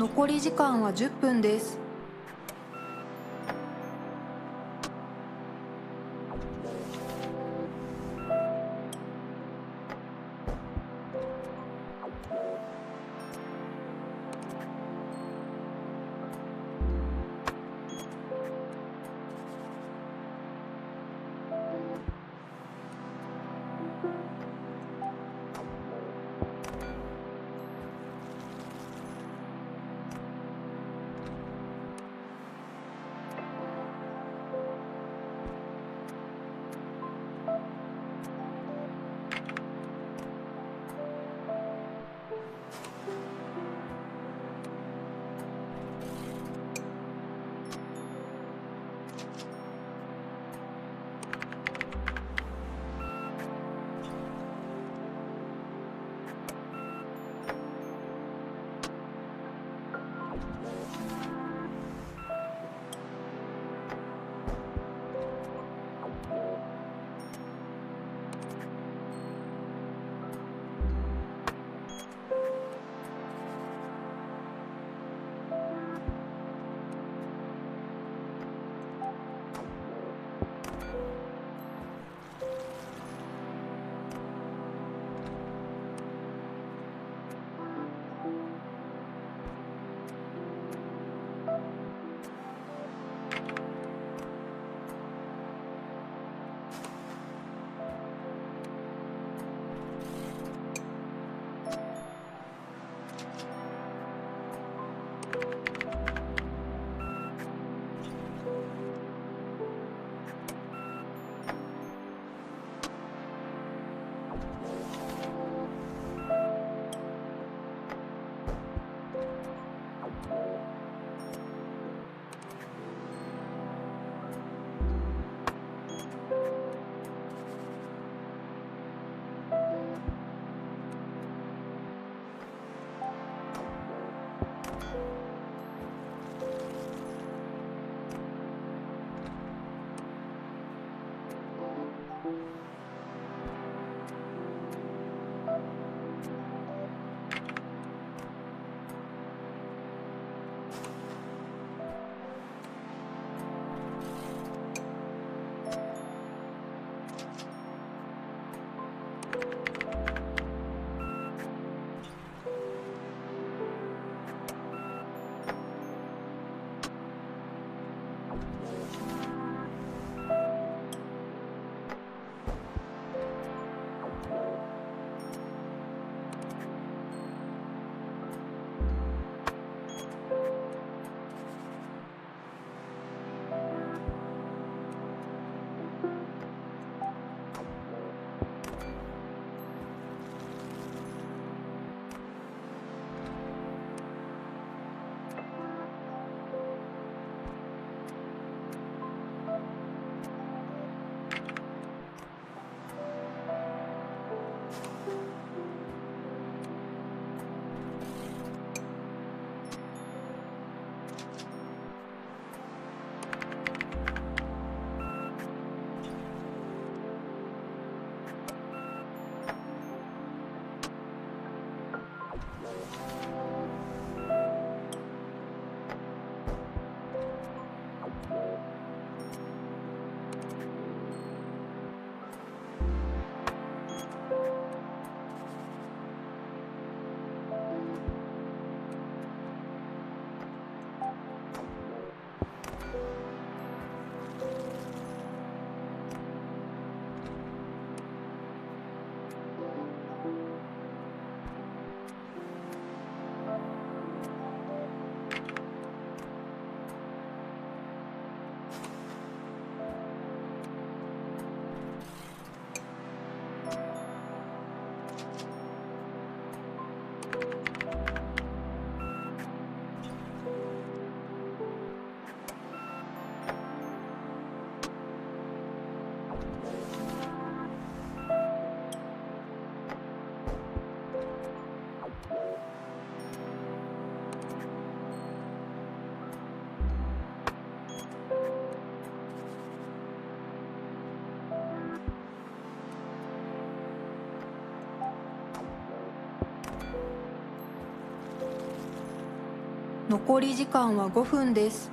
残り時間は10分です。残り時間は5分です。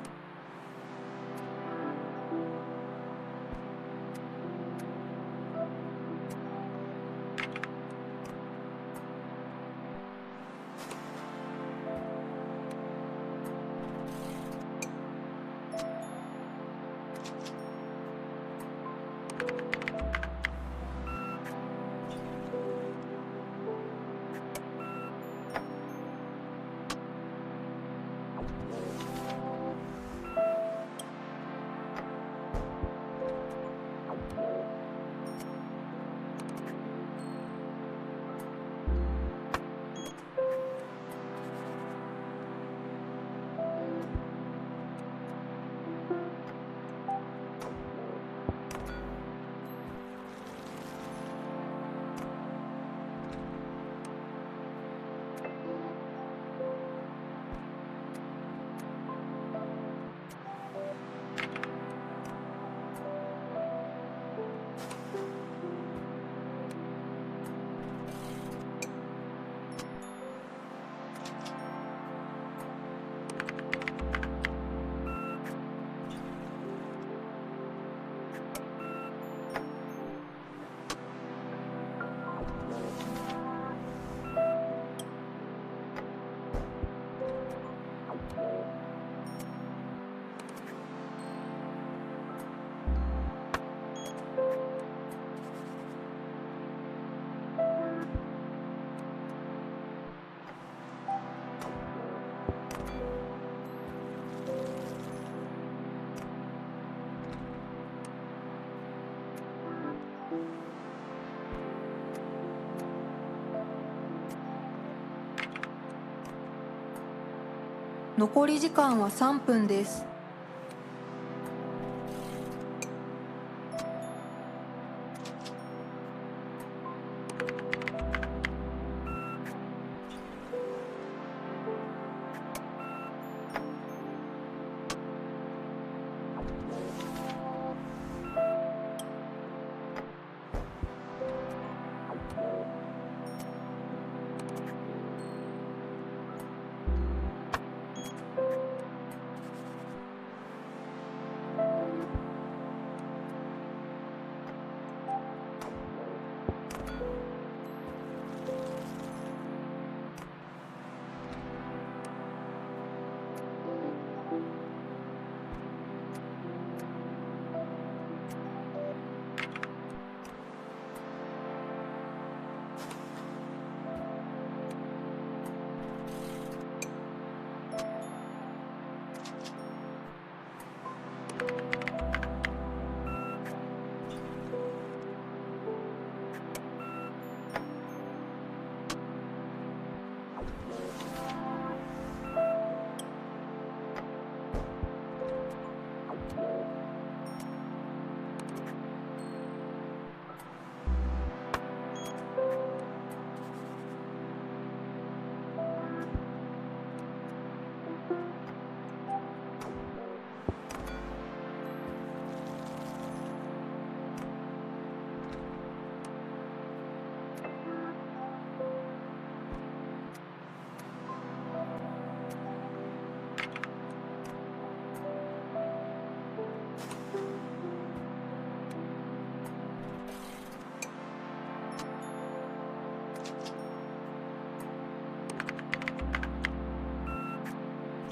残り時間は3分です。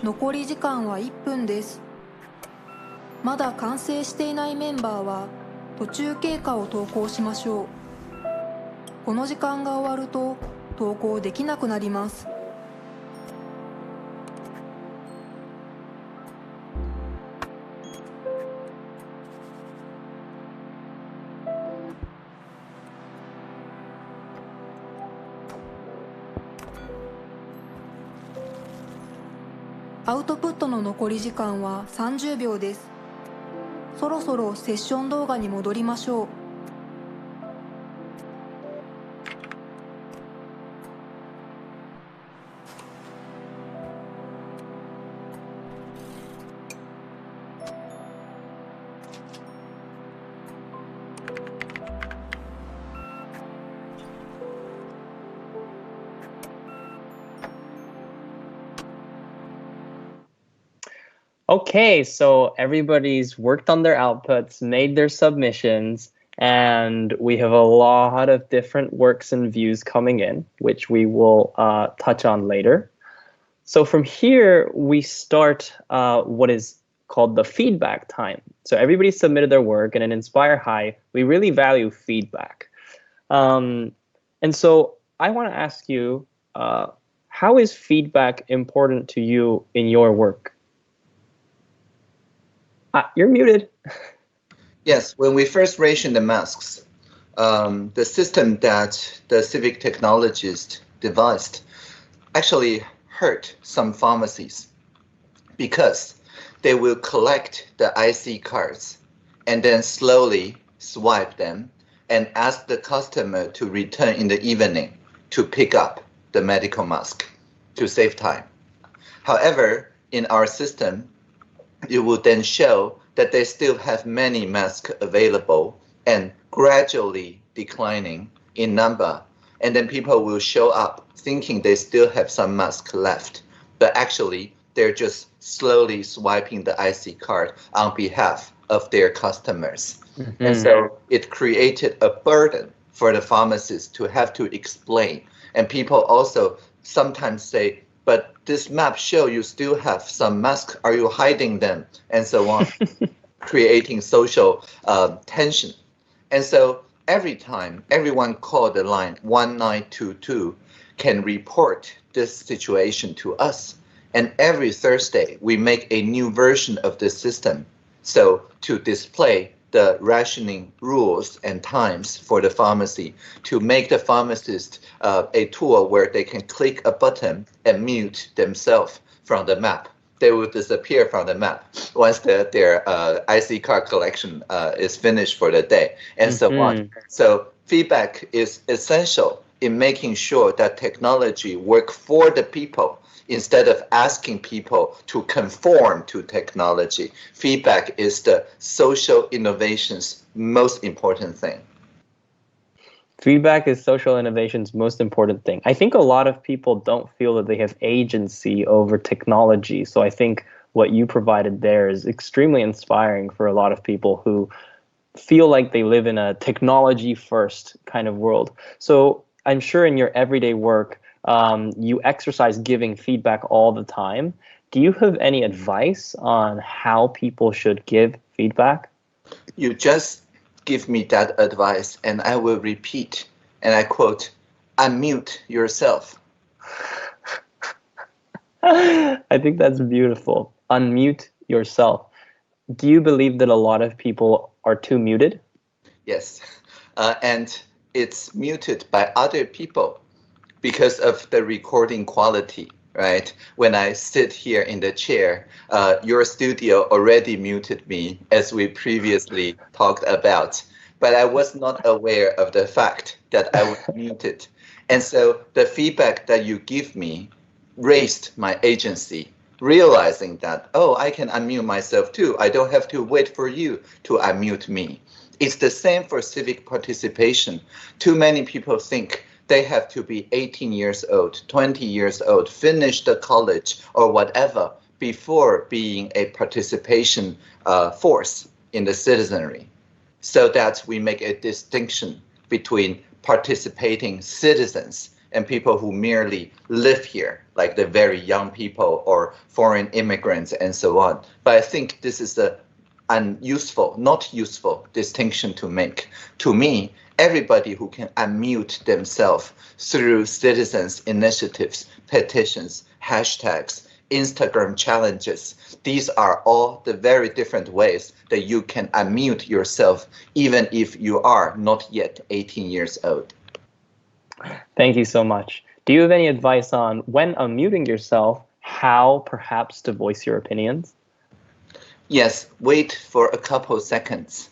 残り時間は1分です。まだ完成していないメンバーは途中経過を投稿しましょう。この時間が終わると投稿できなくなります。アウトプットの残り時間は30秒です。そろそろセッション動画に戻りましょう。Okay, so everybody's worked on their outputs, made their submissions, and we have a lot of different works and views coming in, which we will touch on later. So from here, we start what is called the feedback time. So everybody submitted their work, and in Inspire High, we really value feedback. And so I want to ask you, how is feedback important to you in your work? You're muted. Yes, when we first rationed the masks, the system that the civic technologists devised actually hurt some pharmacies because they will collect the IC cards and then slowly swipe them and ask the customer to return in the evening to pick up the medical mask to save time. However, in our system, it will then show that they still have many masks available and gradually declining in number. And then people will show up thinking they still have some masks left, but actually they're just slowly swiping the IC card on behalf of their customers. Mm-hmm. And so it created a burden for the pharmacists to have to explain. And people also sometimes say, but this map show you still have some masks. Are you hiding them? And so on, creating social tension. And so every time everyone call the line 1922 can report this situation to us. And every Thursday, we make a new version of the system. So to display the rationing rules and times for the pharmacy, to make the pharmacist a tool where they can click a button and mute themselves from the map. They will disappear from the map once their IC card collection is finished for the day, and so on. So feedback is essential in making sure that technology works for the people instead of asking people to conform to technology. Feedback is the social innovation's most important thing. Feedback is social innovation's most important thing. I think a lot of people don't feel that they have agency over technology. So I think what you provided there is extremely inspiring for a lot of people who feel like they live in a technology-first kind of world. So I'm sure in your everyday work, you exercise giving feedback all the time. Do you have any advice on how people should give feedback? You just give me that advice and I will repeat, and I quote, unmute yourself. I think that's beautiful. Unmute yourself. Do you believe that a lot of people are too muted? Yes, and it's muted by other people because of the recording quality, right? When I sit here in the chair, your studio already muted me, as we previously talked about, but I was not aware of the fact that I was muted. And so the feedback that you give me raised my agency, realizing that, oh, I can unmute myself too. I don't have to wait for you to unmute me. It's the same for civic participation. Too many people think they have to be 18 years old, 20 years old, finish the college or whatever before being a participation force in the citizenry, so that we make a distinction between participating citizens and people who merely live here, like the very young people or foreign immigrants and so on. But I think this is the unuseful, not useful distinction to make. To me, everybody who can unmute themselves through citizens' initiatives, petitions, hashtags, Instagram challenges, these are all the very different ways that you can unmute yourself, even if you are not yet 18 years old. Thank you so much. Do you have any advice on when unmuting yourself, how perhaps to voice your opinions? Yes, wait for a couple seconds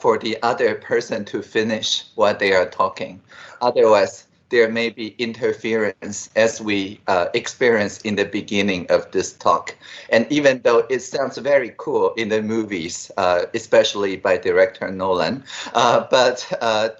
for the other person to finish what they are talking. Otherwise, there may be interference, as we experienced in the beginning of this talk. And even though it sounds very cool in the movies, especially by director Nolan, but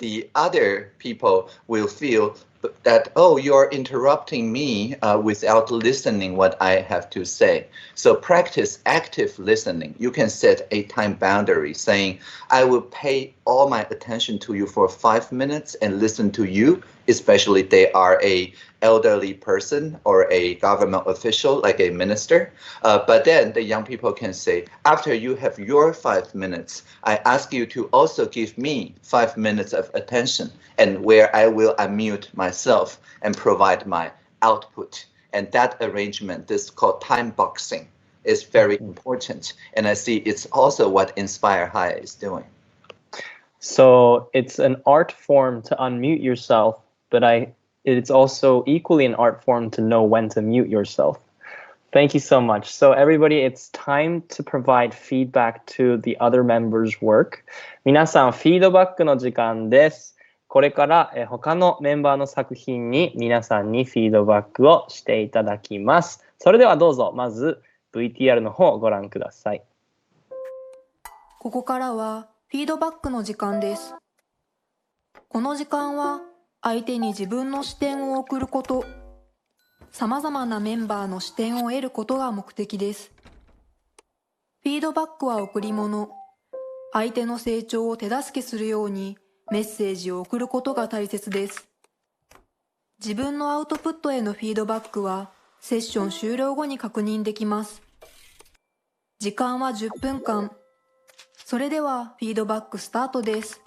the other people will feel that, oh, you're interrupting me without listening what I have to say. So practice active listening. You can set a time boundary saying, I will pay all my attention to you for 5 minutes and listen to you, especially if they are a elderly person or a government official like a minister. But then the young people can say, after you have your 5 minutes, I ask you to also give me 5 minutes of attention, and where I will unmute myself and provide my output. And that arrangement, this is called time boxing, is very important. And I see it's also what Inspire High is doing. So it's an art form to unmute yourself, but it's also equally an art form to know when to mute yourself. Thank you so much. So everybody, it's time to provide feedback to the other members' work. 皆さん、フィードバックの時間です。これから他のメンバーの作品に皆さんにフィードバックをしていただきます。それではどうぞ、まず VTR の方をご覧ください。ここからはフィードバックの時間です。この時間は相手に自分の視点を送ること、さまざまなメンバーの視点を得ることが目的です。フィードバックは贈り物、相手の成長を手助けするようにメッセージを送ることが大切です。自分のアウトプットへのフィードバックはセッション終了後に確認できます。時間は10分間。それではフィードバックスタートです。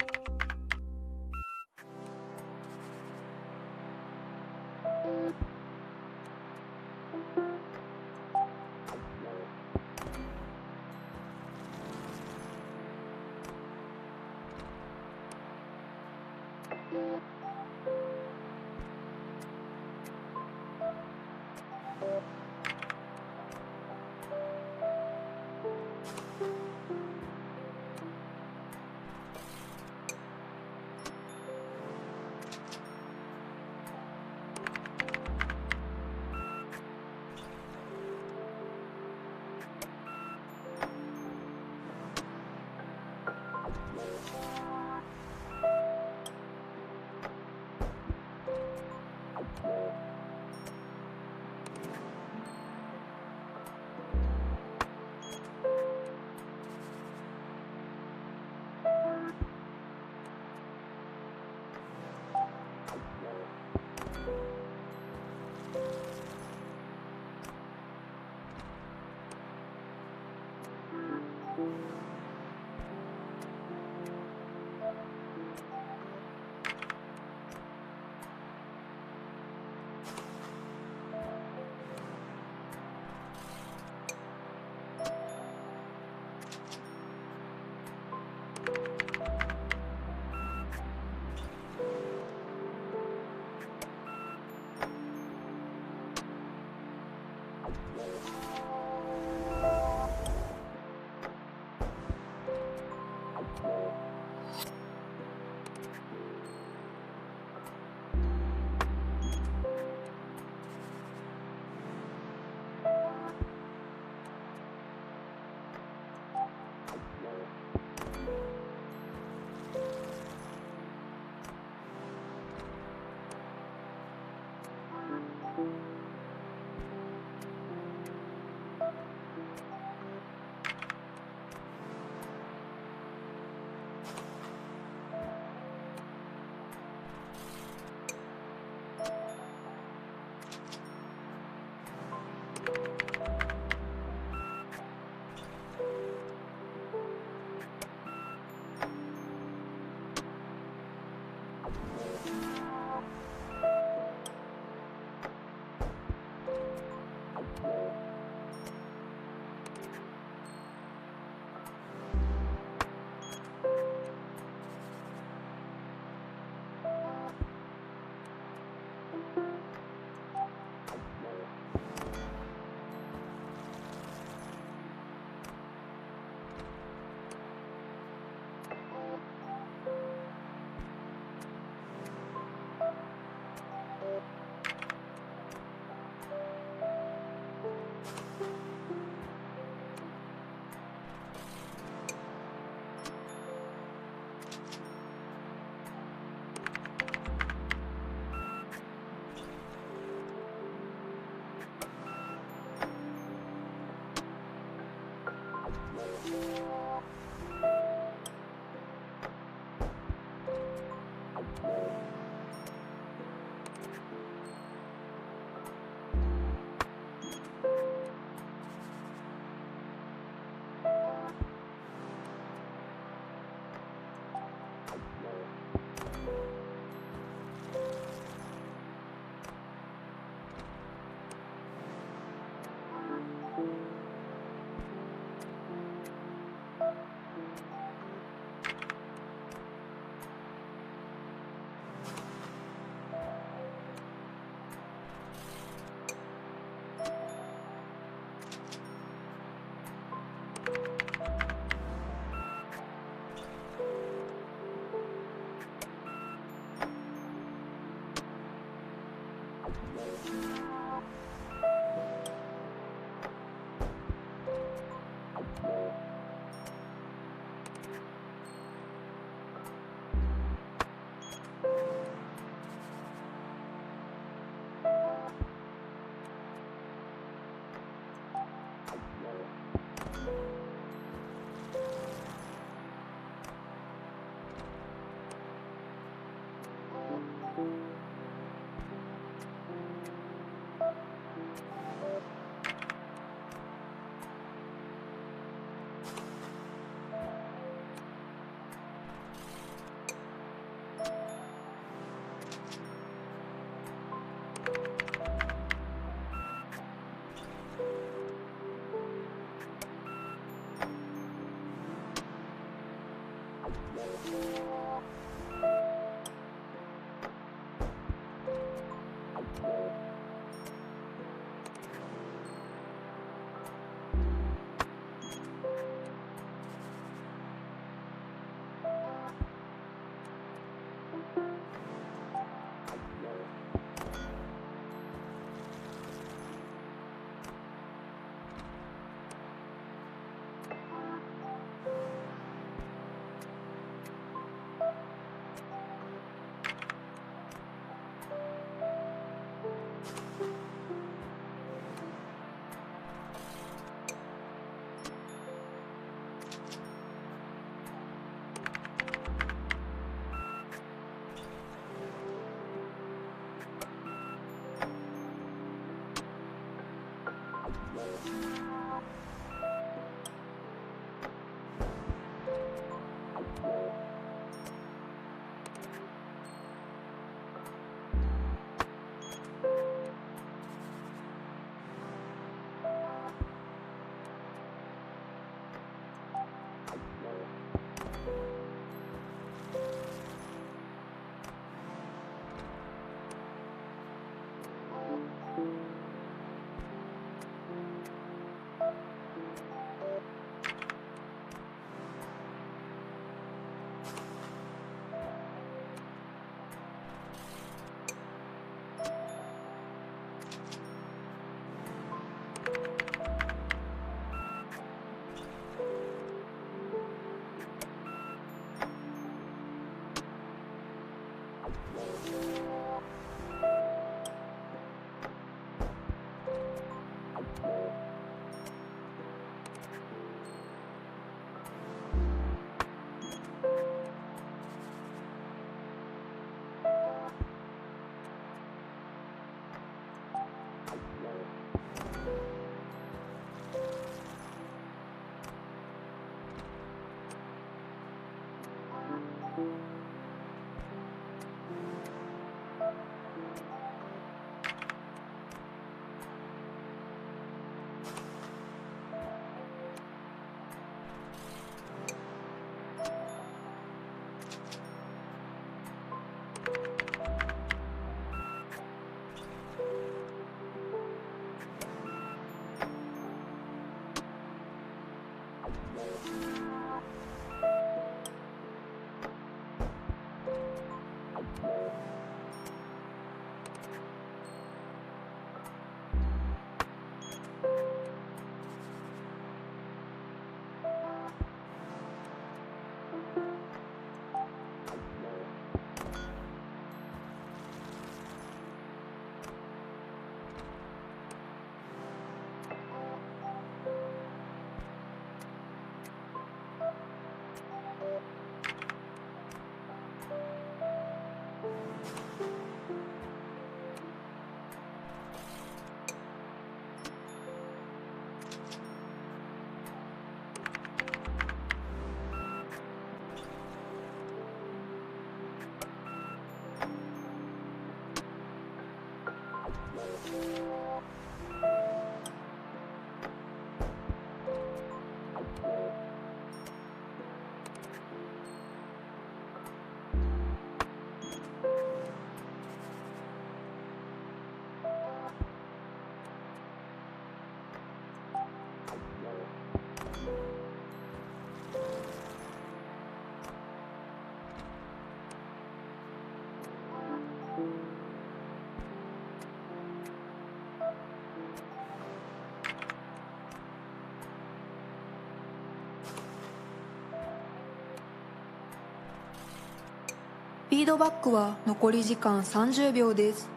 フィードバックは残り時間30秒です。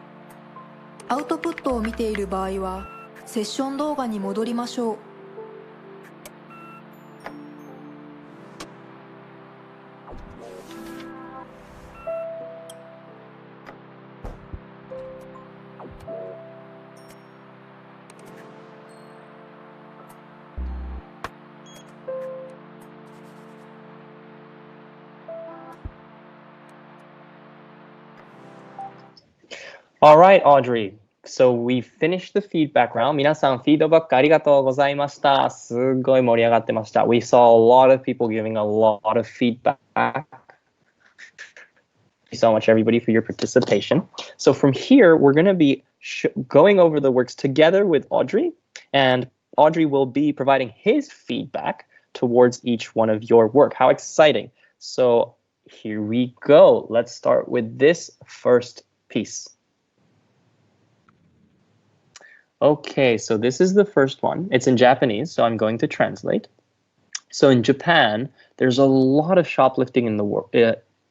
アウトプットを見ている場合は、セッション動画に戻りましょう。All right, Audrey. So we finished the feedback round. 皆さん、フィードバックありがとうございました。すごい盛り上がってました。We saw a lot of people giving a lot of feedback. Thank you so much, everybody, for your participation. So from here, we're going to be going over the works together with Audrey, and Audrey will be providing his feedback towards each one of your work. How exciting. So here we go. Let's start with this first piece. Okay, so this is the first one. It's in Japanese, so I'm going to translate. So in Japan, there's a lot of shoplifting in the world.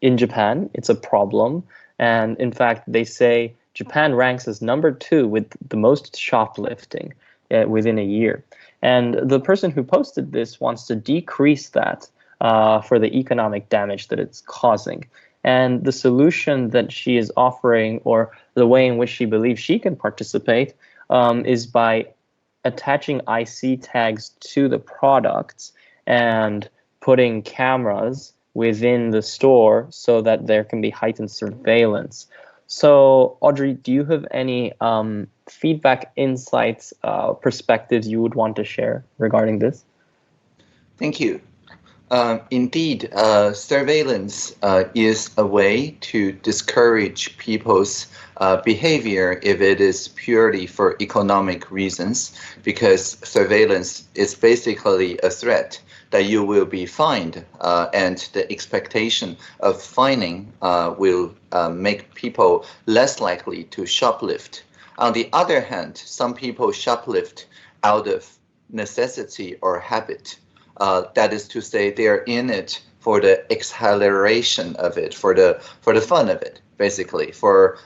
In Japan, it's a problem. And in fact, they say Japan ranks as number 2 with the most shoplifting within a year. And the person who posted this wants to decrease that for the economic damage that it's causing. And the solution that she is offering, or the way in which she believes she can participate, is by attaching IC tags to the products and putting cameras within the store so that there can be heightened surveillance. So, Audrey, do you have any feedback, insights, perspectives you would want to share regarding this? Thank you. Indeed, surveillance is a way to discourage people's behavior if it is purely for economic reasons, because surveillance is basically a threat that you will be fined, and the expectation of fining will make people less likely to shoplift. On the other hand, some people shoplift out of necessity or habit. That is to say, they're in it for the exhilaration of it, for the fun of it, basically, for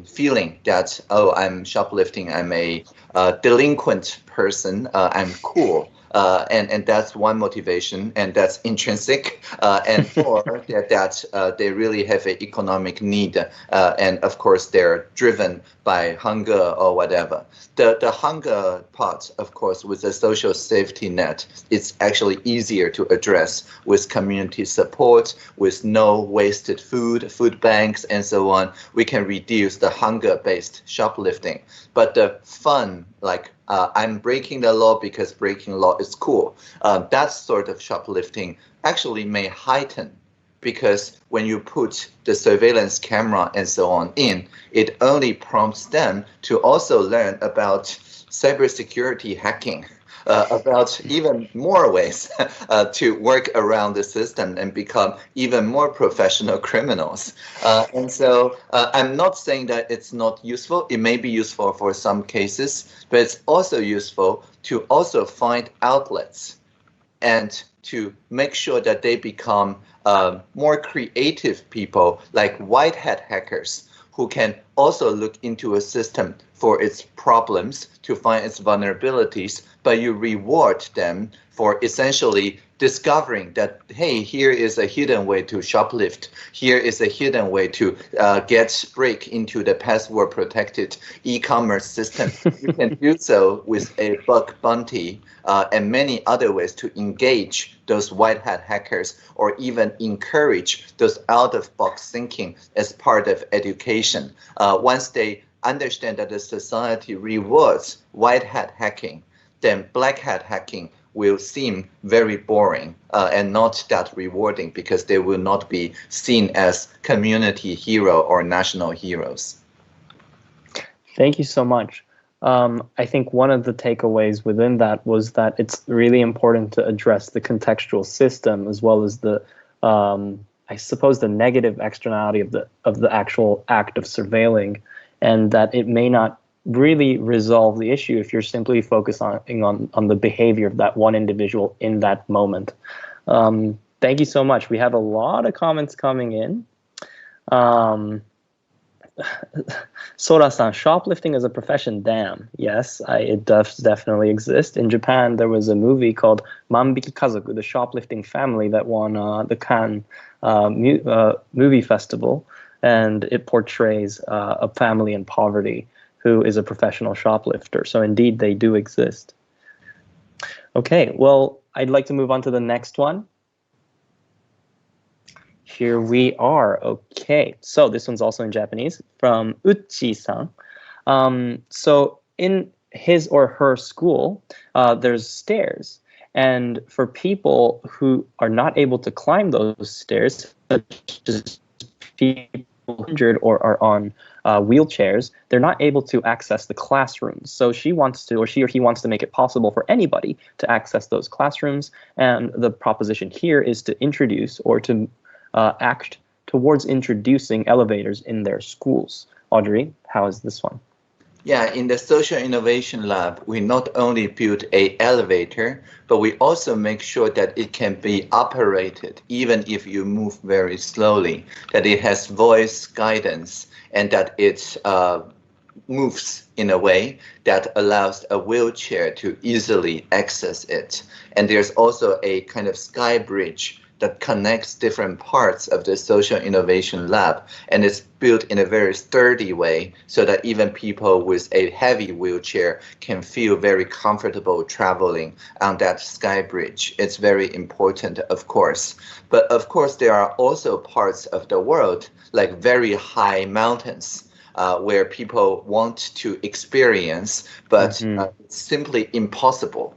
feeling that, oh, I'm shoplifting, I'm a delinquent person, I'm cool. And that's one motivation, and that's intrinsic, and or that they really have an economic need, and of course they're driven by hunger or whatever. The hunger part, of course, with the social safety net, it's actually easier to address with community support, with no wasted food banks, and so on. We can reduce the hunger-based shoplifting. But the fun, like I'm breaking the law because breaking law is cool, that sort of shoplifting actually may heighten, because when you put the surveillance camera and so on in, it only prompts them to also learn about cybersecurity hacking, about even more ways to work around the system and become even more professional criminals. And so I'm not saying that it's not useful. It may be useful for some cases, but it's also useful to also find outlets and to make sure that they become more creative people, like white hat hackers, who can also look into a system for its problems, to find its vulnerabilities, but you reward them for essentially discovering that, hey, here is a hidden way to shoplift. Here is a hidden way to break into the password protected e-commerce system. You can do so with a bug bounty and many other ways to engage those white hat hackers, or even encourage those out of box thinking as part of education. Once they understand that the society rewards white hat hacking, then black hat hacking will seem very boring and not that rewarding because they will not be seen as community hero or national heroes. Thank you so much. I think one of the takeaways within that was that it's really important to address the contextual system as well as the, I suppose, the negative externality of the actual act of surveilling, and that it may not really resolve the issue if you're simply focusing on the behavior of that one individual in that moment. Thank you so much. We have a lot of comments coming in. Sora-san, shoplifting as a profession, damn. Yes, it does definitely exist. In Japan, there was a movie called Manbiki Kazoku, the shoplifting family, that won the Cannes movie festival, and it portrays a family in poverty who is a professional shoplifter. So indeed, they do exist. Okay, well, I'd like to move on to the next one. Here we are. Okay, so this one's also in Japanese from Uchi-san. So in his or her school, there's stairs. And for people who are not able to climb those stairs, such as people injured or are on wheelchairs, they're not able to access the classrooms. So she or he wants to make it possible for anybody to access those classrooms. And the proposition here is to introduce or to act towards introducing elevators in their schools. Audrey, how is this one? Yeah, in the Social Innovation Lab, we not only build an elevator, but we also make sure that it can be operated even if you move very slowly, that it has voice guidance, and that it moves in a way that allows a wheelchair to easily access it. And there's also a kind of sky bridge that connects different parts of the Social Innovation Lab, and it's built in a very sturdy way so that even people with a heavy wheelchair can feel very comfortable traveling on that sky bridge. It's very important, of course. But of course, there are also parts of the world, like very high mountains, where people want to experience, but it's simply impossible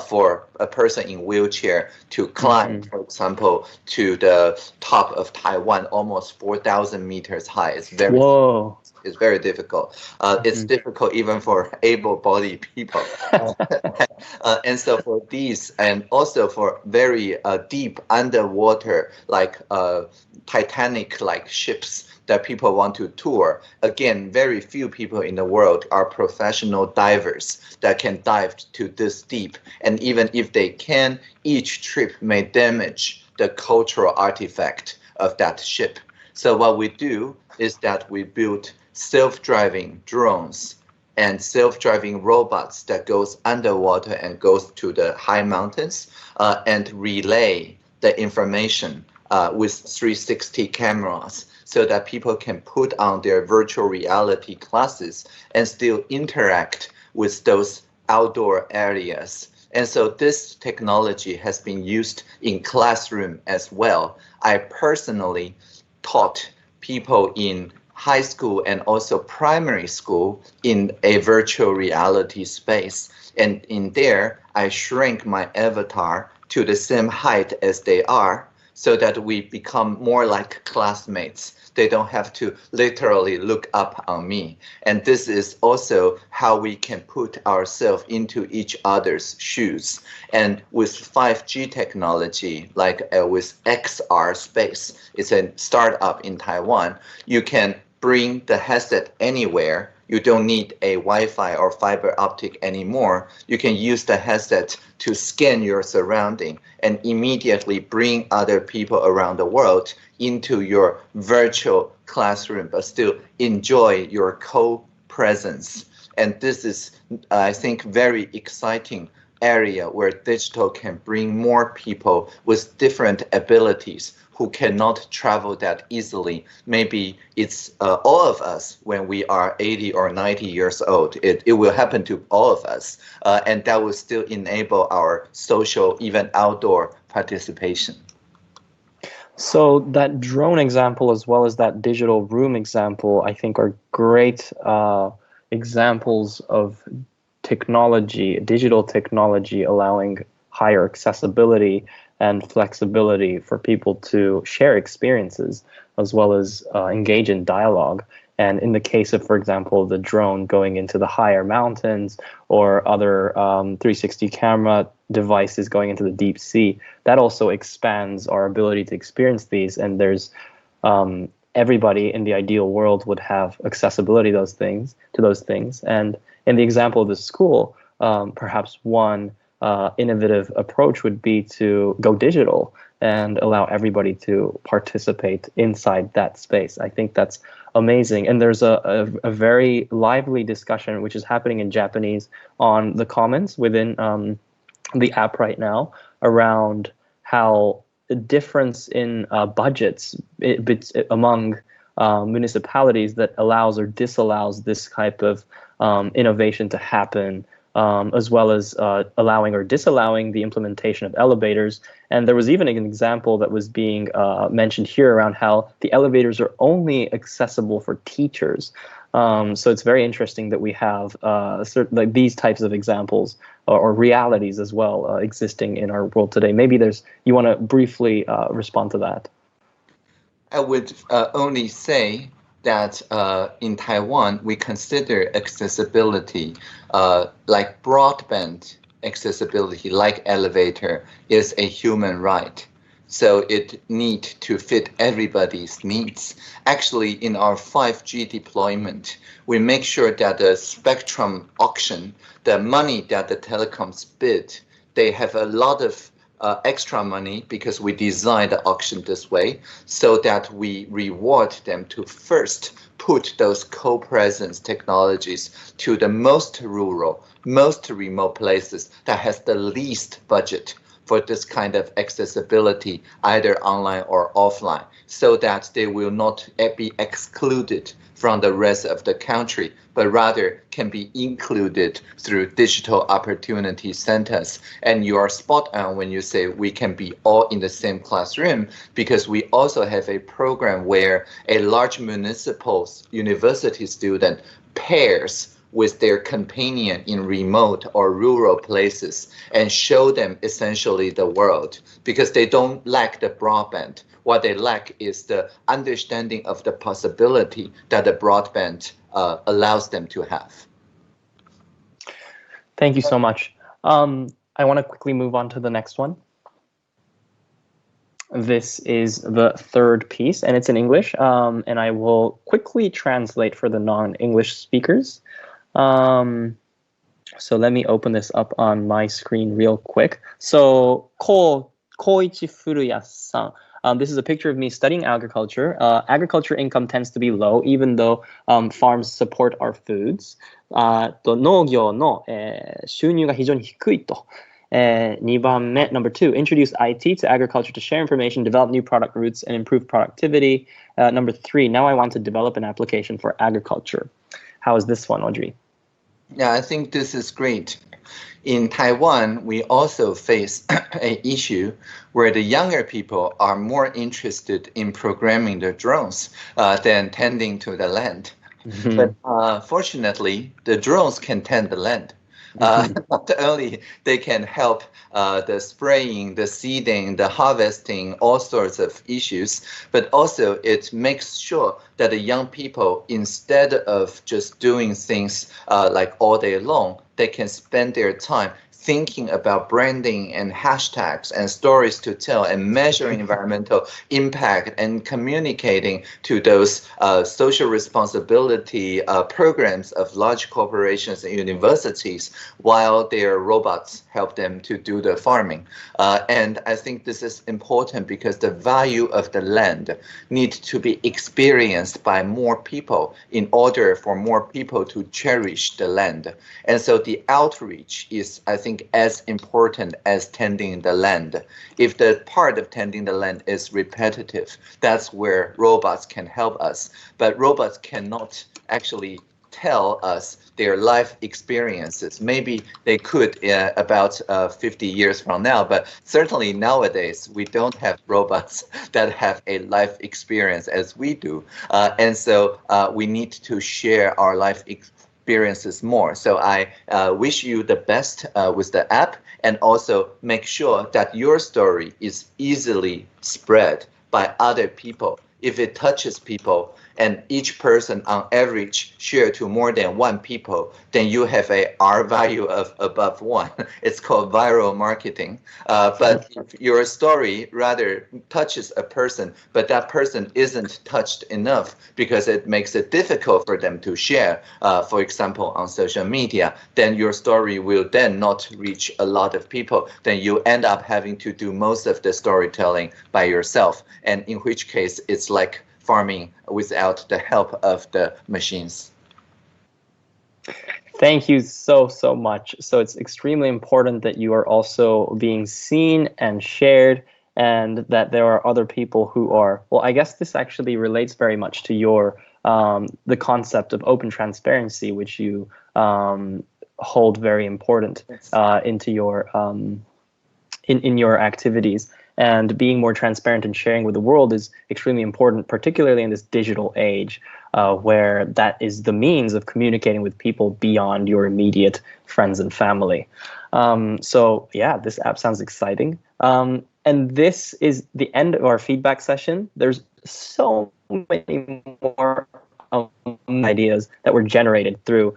for a person in wheelchair to climb, for example, to the top of Taiwan, almost 4,000 meters high. It's very difficult. It's difficult even for able-bodied people. And so for these, and also for very deep underwater, like Titanic-like ships that people want to tour, again, very few people in the world are professional divers that can dive to this deep. And even if they can, each trip may damage the cultural artifact of that ship. So what we do is that we build self-driving drones and self-driving robots that goes underwater and goes to the high mountains and relay the information with 360 cameras, so that people can put on their virtual reality glasses and still interact with those outdoor areas. And so this technology has been used in classroom as well. I personally taught people in high school and also primary school in a virtual reality space. And in there, I shrank my avatar to the same height as they are, so that we become more like classmates. They don't have to literally look up on me. And this is also how we can put ourselves into each other's shoes. And with 5G technology, like with XR Space, it's a startup in Taiwan, you can bring the headset anywhere. You don't need a Wi-Fi or fiber optic anymore. You can use the headset to scan your surrounding and immediately bring other people around the world into your virtual classroom, but still enjoy your co-presence. And this is, I think, very exciting area where digital can bring more people with different abilities who cannot travel that easily. Maybe it's all of us when we are 80 or 90 years old. It will happen to all of us. And that will still enable our social, even outdoor participation. So that drone example, as well as that digital room example, I think are great examples of technology, digital technology, allowing higher accessibility and flexibility for people to share experiences as well as engage in dialogue. And in the case of, for example, the drone going into the higher mountains or other 360 camera devices going into the deep sea, that also expands our ability to experience these. And there's everybody in the ideal world would have accessibility to those things. And in the example of the school, perhaps one innovative approach would be to go digital and allow everybody to participate inside that space. I think that's amazing. And there's a very lively discussion which is happening in Japanese on the comments within the app right now around how the difference in budgets among municipalities that allows or disallows this type of innovation to happen, as well as allowing or disallowing the implementation of elevators. And there was even an example that was being mentioned here around how the elevators are only accessible for teachers. So it's very interesting that we have like these types of examples or realities as well existing in our world today. Maybe you want to briefly respond to that. I would only say that in Taiwan, we consider accessibility like broadband accessibility, like elevator, is a human right. So it needs to fit everybody's needs. Actually, in our 5G deployment, we make sure that the spectrum auction, the money that the telecoms bid, they have a lot of extra money because we designed the auction this way so that we reward them to first put those co-presence technologies to the most rural, most remote places that has the least budget for this kind of accessibility, either online or offline, so that they will not be excluded from the rest of the country, but rather can be included through digital opportunity centers. And you are spot on when you say we can be all in the same classroom, because we also have a program where a large municipal university student pairs with their companion in remote or rural places and show them essentially the world, because they don't lack the broadband. What they lack is the understanding of the possibility that the broadband allows them to have. Thank you so much. I want to quickly move on to the next one. This is the third piece, and it's in English, and I will quickly translate for the non-English speakers. So let me open this up on my screen real quick. So Koichi Furuya-san. This is a picture of me studying agriculture. Agriculture income tends to be low, even though farms support our foods. 農業の収入が非常に低いと。2番目, number 2, introduce IT to agriculture to share information, develop new product routes, and improve productivity. Number 3, now I want to develop an application for agriculture. How is this one, Audrey? Yeah, I think this is great. In Taiwan, we also face an issue where the younger people are more interested in programming the drones than tending to the land. But fortunately, the drones can tend the land. Not only they can help the spraying, the seeding, the harvesting, all sorts of issues, but also it makes sure that the young people, instead of just doing things like all day long, they can spend their time thinking about branding and hashtags and stories to tell and measuring environmental impact and communicating to those social responsibility programs of large corporations and universities while their robots help them to do the farming. And I think this is important because the value of the land needs to be experienced by more people in order for more people to cherish the land. And so the outreach is, I think, as important as tending the land. If the part of tending the land is repetitive, that's where robots can help us. But robots cannot actually tell us their life experiences. Maybe they could about 50 years from now, but certainly nowadays we don't have robots that have a life experience as we do. And so we need to share our life experiences more. So I wish you the best with the app, and also make sure that your story is easily spread by other people. If it touches people, and each person on average share to more than 1 people, then you have a R value of above 1. It's called viral marketing. But if your story rather touches a person, but that person isn't touched enough because it makes it difficult for them to share, for example, on social media, then your story will then not reach a lot of people. Then you end up having to do most of the storytelling by yourself. And in which case, it's like farming without the help of the machines. Thank you so much. So it's extremely important that you are also being seen and shared, and that there are other people who are, well, I guess this actually relates very much to your the concept of open transparency, which you hold very important into your in your activities. And being more transparent and sharing with the world is extremely important, particularly in this digital age, where that is the means of communicating with people beyond your immediate friends and family. So yeah, this app sounds exciting. And this is the end of our feedback session. There's so many more ideas that were generated through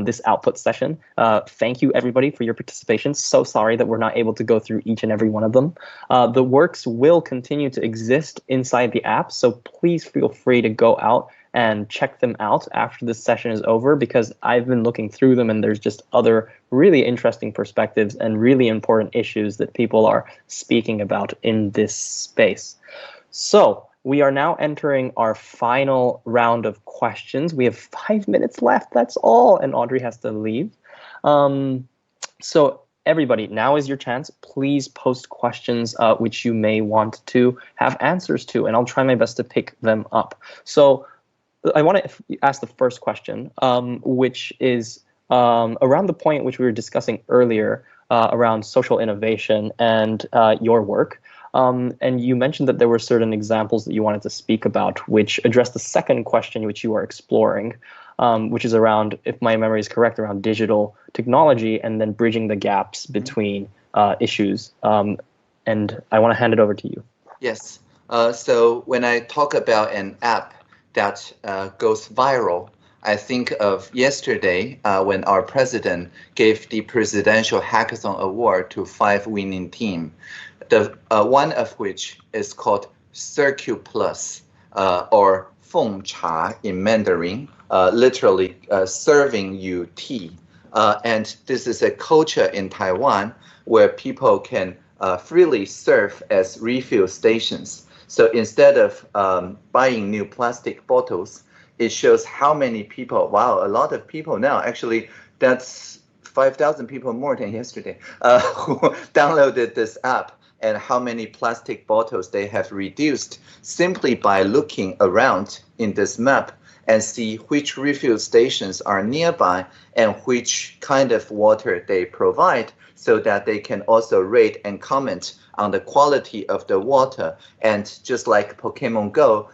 this output session. Thank you, everybody, for your participation. So sorry that we're not able to go through each and every one of them. The works will continue to exist inside the app, so please feel free to go out and check them out after this session is over, because I've been looking through them and there's just other really interesting perspectives and really important issues that people are speaking about in this space. So we are now entering our final round of questions. We have 5 minutes left, that's all, and Audrey has to leave. So everybody, now is your chance. Please post questions which you may want to have answers to, and I'll try my best to pick them up. So I want to ask the first question, which is around the point which we were discussing earlier around social innovation and your work. And you mentioned that there were certain examples that you wanted to speak about, which address the second question which you are exploring, which is around, if my memory is correct, around digital technology and then bridging the gaps between issues. And I want to hand it over to you. Yes. So when I talk about an app that goes viral, I think of yesterday when our president gave the Presidential Hackathon Award to 5 winning teams. The one of which is called Circuit Plus, or Feng Cha in Mandarin, literally serving you tea. And this is a culture in Taiwan where people can freely serve as refill stations. So instead of buying new plastic bottles, it shows how many people, wow, a lot of people now, actually that's 5,000 people more than yesterday, who downloaded this app, and how many plastic bottles they have reduced simply by looking around in this map and see which refill stations are nearby and which kind of water they provide, so that they can also rate and comment on the quality of the water. And just like Pokemon Go,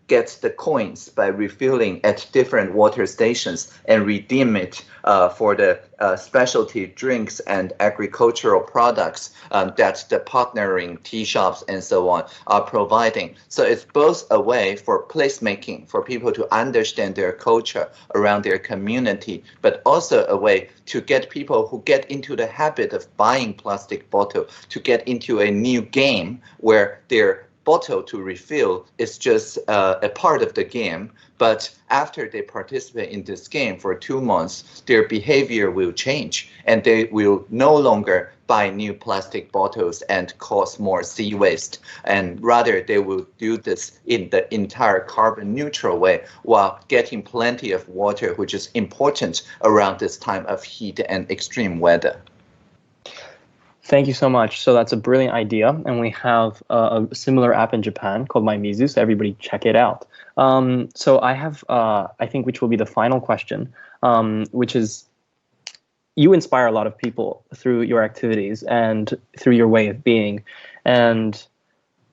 get the coins by refilling at different water stations and redeem it for the specialty drinks and agricultural products that the partnering tea shops and so on are providing. So it's both a way for placemaking, for people to understand their culture around their community, but also a way to get people who get into the habit of buying plastic bottle to get into a new game where they're bottle to refill is just a part of the game, but after they participate in this game for 2 months, their behavior will change and they will no longer buy new plastic bottles and cause more sea waste, and rather they will do this in the entire carbon neutral way while getting plenty of water, which is important around this time of heat and extreme weather. Thank you so much. So that's a brilliant idea, and we have a similar app in Japan called MyMizu. So everybody check it out. So I have, I think, which will be the final question, which is, you inspire a lot of people through your activities and through your way of being, and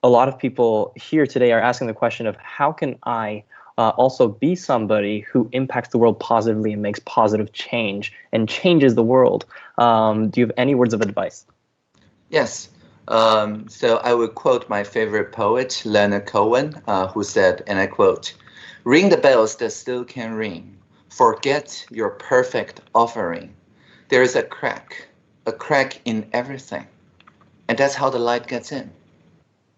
a lot of people here today are asking the question of how can I also be somebody who impacts the world positively and makes positive change and changes the world. Do you have any words of advice? Yes. So I will quote my favorite poet, Leonard Cohen, who said, and I quote, "Ring the bells that still can ring. Forget your perfect offering. There is a crack in everything. And that's how the light gets in.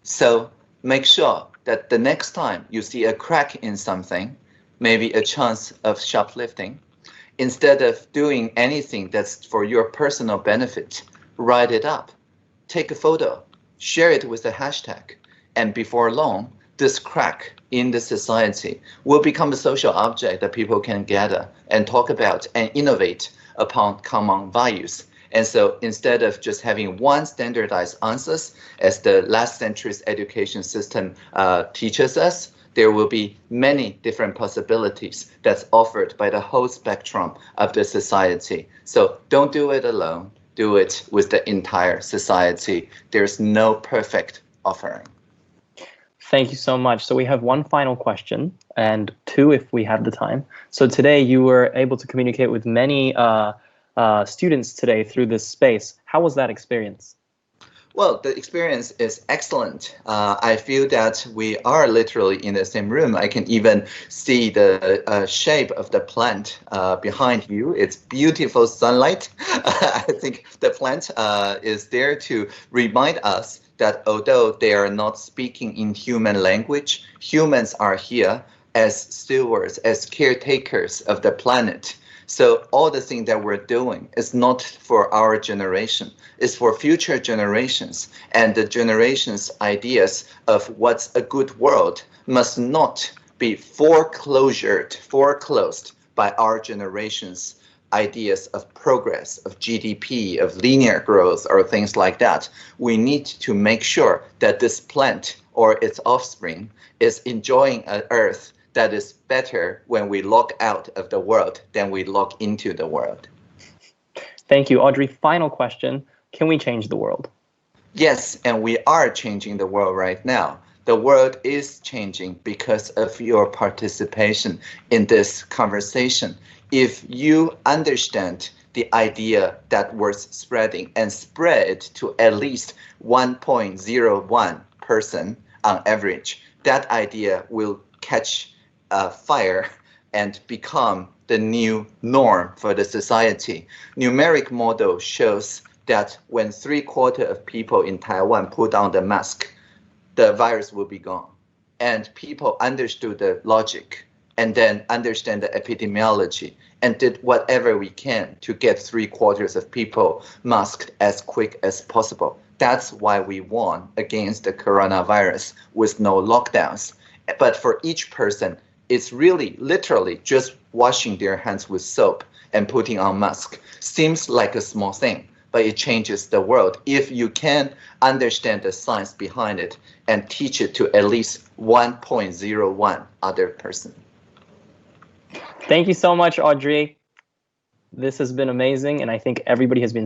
So make sure that the next time you see a crack in something, maybe a chance of shoplifting, instead of doing anything that's for your personal benefit, write it up. Take a photo, share it with a hashtag, and before long, this crack in the society will become a social object that people can gather and talk about and innovate upon common values. And so instead of just having one standardized answers, as the last century's education system teaches us, there will be many different possibilities that's offered by the whole spectrum of the society. So don't do it alone. Do it with the entire society. There's no perfect offering. Thank you so much. So we have one final question, and two if we have the time. So today you were able to communicate with many students today through this space. How was that experience? Well, the experience is excellent. I feel that we are literally in the same room. I can even see the shape of the plant behind you. It's beautiful sunlight. I think the plant is there to remind us that although they are not speaking in human language, humans are here as stewards, as caretakers of the planet. So all the things that we're doing is not for our generation, it's for future generations. And the generations' ideas of what's a good world must not be foreclosed by our generation's ideas of progress, of GDP, of linear growth, or things like that. We need to make sure that this plant or its offspring is enjoying an earth that is better when we log out of the world than we log into the world. Thank you. Audrey, final question. Can we change the world? Yes, and we are changing the world right now. The world is changing because of your participation in this conversation. If you understand the idea that we're spreading and spread it to at least 1.01 person on average, that idea will catch fire and become the new norm for the society. Numeric model shows that when 3/4 of people in Taiwan put on the mask, the virus will be gone. And people understood the logic and then understand the epidemiology and did whatever we can to get 3/4 of people masked as quick as possible. That's why we won against the coronavirus with no lockdowns. But for each person, it's really literally just washing their hands with soap and putting on mask. Seems like a small thing, but it changes the world if you can understand the science behind it and teach it to at least 1.01 other person. Thank you so much, Audrey. This has been amazing, and I think everybody has been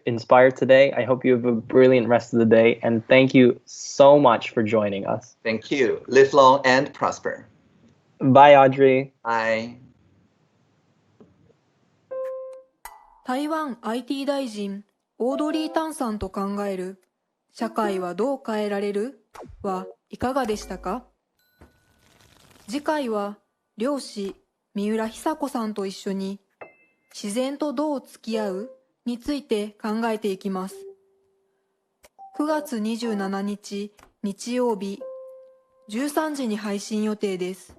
inspired today. I hope you have a brilliant rest of the day, and thank you so much for joining us. Thank you. Live long and prosper. Bye, Audrey. Bye. 台湾 IT 大臣オードリー・タンさんと考える社会はどう変えられるはいかがでしたか？次回は漁師三浦久子さんと一緒に自然とどう付き合うについて考えていきます。9月27日日曜日13時に配信予定です。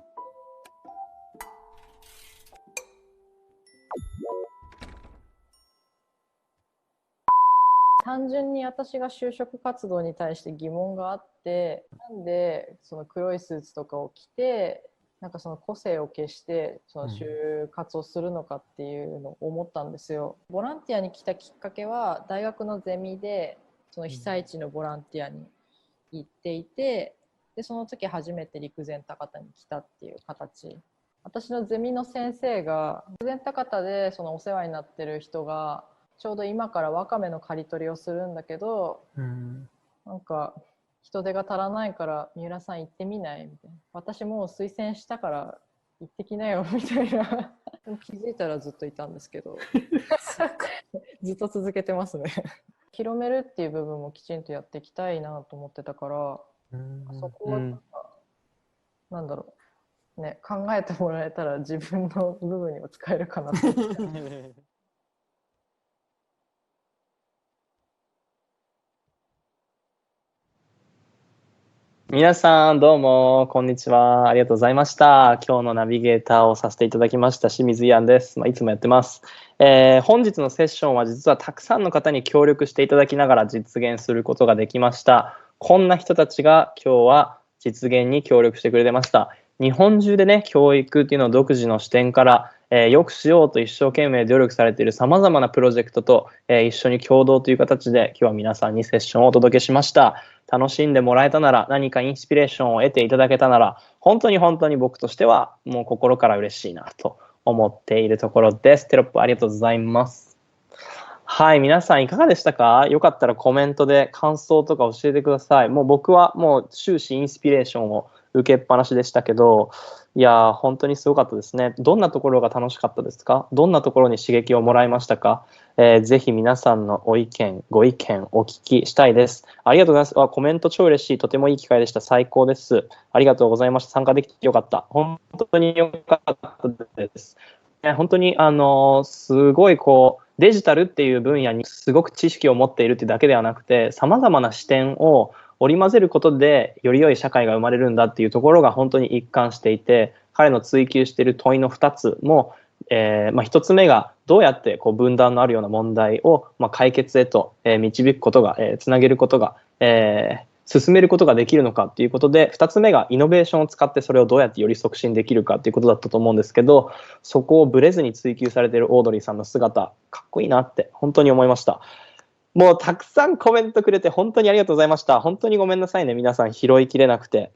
単純に私が就職活動に対して疑問があって、なんでその黒いスーツとかを着てなんかその個性を消してその就活をするのかっていうのを思ったんですよ。ボランティアに来たきっかけは大学のゼミでその被災地のボランティアに行っていて、でその時初めて陸前高田に来たっていう形。私のゼミの先生が陸前高田でそのお世話になってる人がちょうど今からワカメの刈り取りをするんだけど、なんか人手が足らないから三浦さん行ってみないみたいな、私もう推薦したから行ってきなよみたいな気づいたらずっといたんですけどずっと続けてますね広めるっていう部分もきちんとやっていきたいなと思ってたから、そこはなんだろうね、考えてもらえたら自分の部分にも使えるかなと皆さんどうもこんにちは。ありがとうございました。今日のナビゲーターをさせていただきました清水イです。いつもやってます。本日のセッションは実はたくさんの方に協力していただきながら実現することができました。こんな人たちが今日は実現に協力してくれてました。日本中でね、教育っていうのを独自の視点から良くしようと一生懸命努力されているさまざまなプロジェクトと一緒に共同という形で今日は皆さんにセッションをお届けしました。楽しんでもらえたなら、何かインスピレーションを得ていただけたなら、本当に本当に僕としてはもう心から嬉しいなと思っているところです。テロップありがとうございます。はい、皆さんいかがでしたか？よかったらコメントで感想とか教えてください。もう僕はもう終始インスピレーションを受けっぱなしでしたけど、いや本当にすごかったですね。どんなところが楽しかったですか？どんなところに刺激をもらいましたか？ぜひ皆さんのご意見お聞きしたいです。ありがとうございます。コメント超嬉しい。とてもいい機会でした。最高です。ありがとうございました。参加できてよかった。本当によかったです。本当にすごいデジタルっていう分野にすごく知識を持っているっていうだけではなくて、さまざまな視点を織り交ぜることでより良い社会が生まれるんだっていうところが本当に一貫していて、彼の追求している問いの2つも、1つ目がどうやって分断のあるような問題を解決へと導くことが、つなげることが、進めることができるのかっていうことで、2つ目がイノベーションを使ってそれをどうやってより促進できるかっていうことだったと思うんですけど、そこをブレずに追求されているオードリーさんの姿、かっこいいなって本当に思いました。もうたくさんコメントくれて本当にありがとうございました。本当にごめんなさいね、皆さん拾いきれなくて。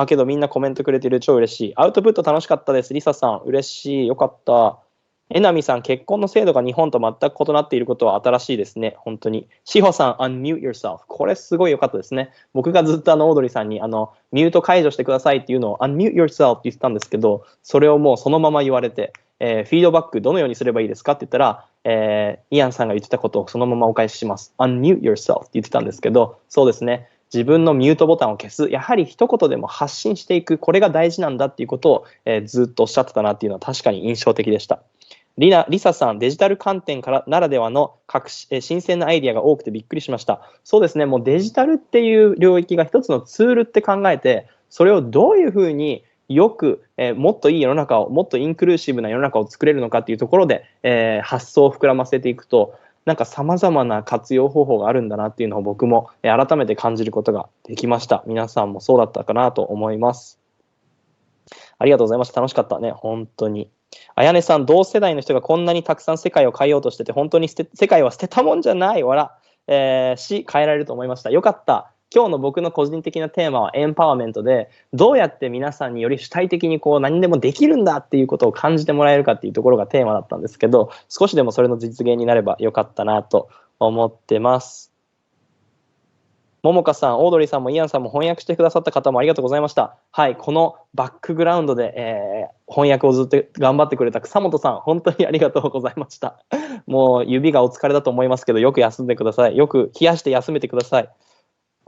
けどみんなコメントくれてる、超嬉しい。アウトプット楽しかったです。リサさん嬉しい、よかった。えなみさん、結婚の制度が日本と全く異なっていることは新しいですね。本当に。しほさん、unmute yourself。これすごい良かったですね。僕がずっとオードリーさんにミュート解除してくださいっていうのをunmute yourself って言ってたんですけど、それをもうそのまま言われて、フィードバックどのようにすればいいですかって言ったら、イアンさんが言ってたことをそのままお返しします。unmute yourself って言ってたんですけど、そうですね。自分のミュートボタンを消す。やはり一言でも発信していく。これが大事なんだっていうことを、ずっとおっしゃってたなっていうのは確かに印象的でした。リサさん、デジタル観点からならではの新鮮なアイディアが多くてびっくりしました。そうですね、もうデジタルっていう領域が一つのツールって考えて、それをどういうふうによく、もっといい世の中を、もっとインクルーシブな世の中を作れるのかっていうところで、発想を膨らませていくと、なんか様々な活用方法があるんだなっていうのを僕も改めて感じることができました。皆さんもそうだったかなと思います。ありがとうございました。楽しかったね、本当に。あやねさん、同世代の人がこんなにたくさん世界を変えようとしてて、本当に世界は捨てたもんじゃない変えられると思いました。よかった。今日の僕の個人的なテーマはエンパワーメントで、どうやって皆さんにより主体的に何でもできるんだっていうことを感じてもらえるかっていうところがテーマだったんですけど、少しでもそれの実現になればよかったなと思ってます。ももかさん、オードリーさんもイアンさんも翻訳してくださった方もありがとうございました。はい、このバックグラウンドで、翻訳をずっと頑張ってくれた草本さん、本当にありがとうございました。もう指がお疲れだと思いますけど、よく休んでください。よく冷やして休めてください。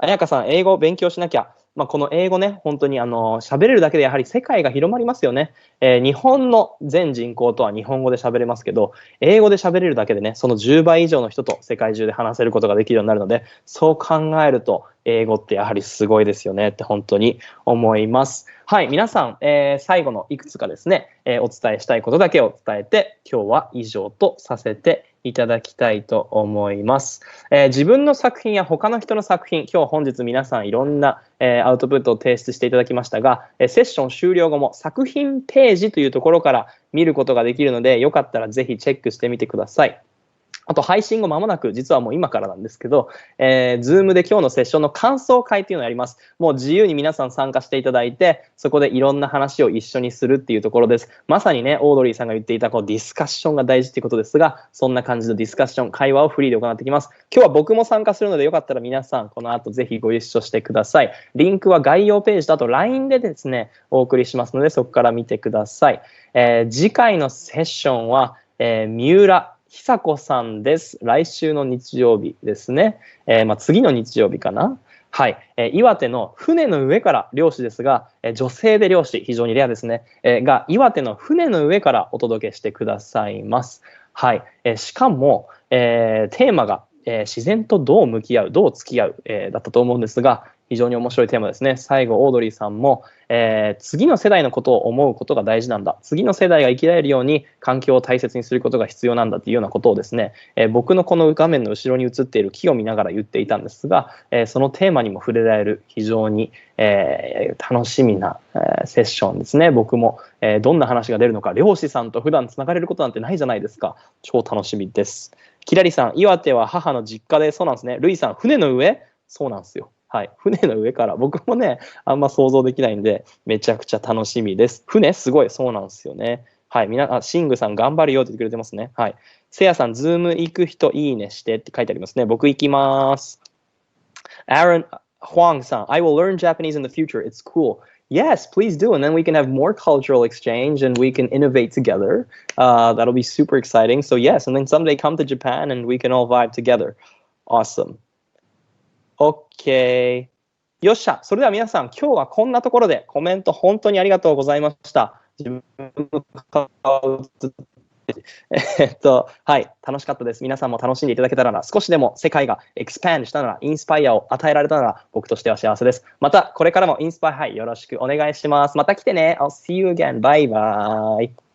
あやかさん、英語を勉強しなきゃ。この英語ね、本当に喋れるだけでやはり世界が広まりますよね。日本の全人口とは日本語で喋れますけど、英語で喋れるだけでね、その10倍以上の人と世界中で話せることができるようになるので、そう考えると英語ってやはりすごいですよねって本当に思います。はい、皆さん、最後のいくつかですね、お伝えしたいことだけを伝えて、今日は以上とさせていただきたいと思います。自分の作品や他の人の作品、今日本日皆さんいろんなアウトプットを提出していただきましたが、セッション終了後も作品ページというところから見ることができるので、よかったらぜひチェックしてみてください。あと配信後間もなく、実はもう今からなんですけど、Zoom で今日のセッションの感想会っていうのをやります。もう自由に皆さん参加していただいて、そこでいろんな話を一緒にするっていうところです。まさにね、オードリーさんが言っていたこうディスカッションが大事っていうことですが、そんな感じのディスカッション、会話をフリーで行っていきます。今日は僕も参加するので、よかったら皆さんこの後ぜひご一緒してください。リンクは概要ページとあと LINE でですね、お送りしますので、そこから見てください。次回のセッションは、三浦久子さんです。来週の日曜日ですね。次の日曜日かな。はい、岩手の船の上から漁師ですが、女性で漁師、非常にレアですね、が岩手の船の上からお届けしてくださいます。はい、しかも、テーマが、自然とどう向き合う、どう付き合う、だったと思うんですが、非常に面白いテーマですね。最後、オードリーさんも、次の世代のことを思うことが大事なんだ。次の世代が生きられるように環境を大切にすることが必要なんだというようなことをですね、僕のこの画面の後ろに映っている木を見ながら言っていたんですが、そのテーマにも触れられる非常に、楽しみな、セッションですね。僕も、どんな話が出るのか、漁師さんと普段つながれることなんてないじゃないですか。超楽しみです。キラリさん、岩手は母の実家で、そうなんですね。ルイさん、船の上？そうなんですよ。はい、船の上から僕もねあんま想像できないんでめちゃくちゃ楽しみです。船すごい、そうなんですよね。はい、シングさん頑張るよって言ってくれてますね。はい、せやさんズーム行く人いいねしてって書いてありますね。僕行きます。Aaron Huang さん I will learn Japanese in the future, it's cool. Yes, please do, and then we can have more cultural exchange and we can innovate together. That'll be super exciting. So yes, and then someday come to Japan and we can all vibe together. Awesome. OK。よっしゃ。それでは皆さん、今日はこんなところでコメント本当にありがとうございました。自分の顔を映ってはい、楽しかったです。皆さんも楽しんでいただけたらな、少しでも世界がエクスパンドしたなら、インスパイアを与えられたなら、僕としては幸せです。また、これからもインスパイア、はい、よろしくお願いします。また来てね。I'll see you again. Bye bye.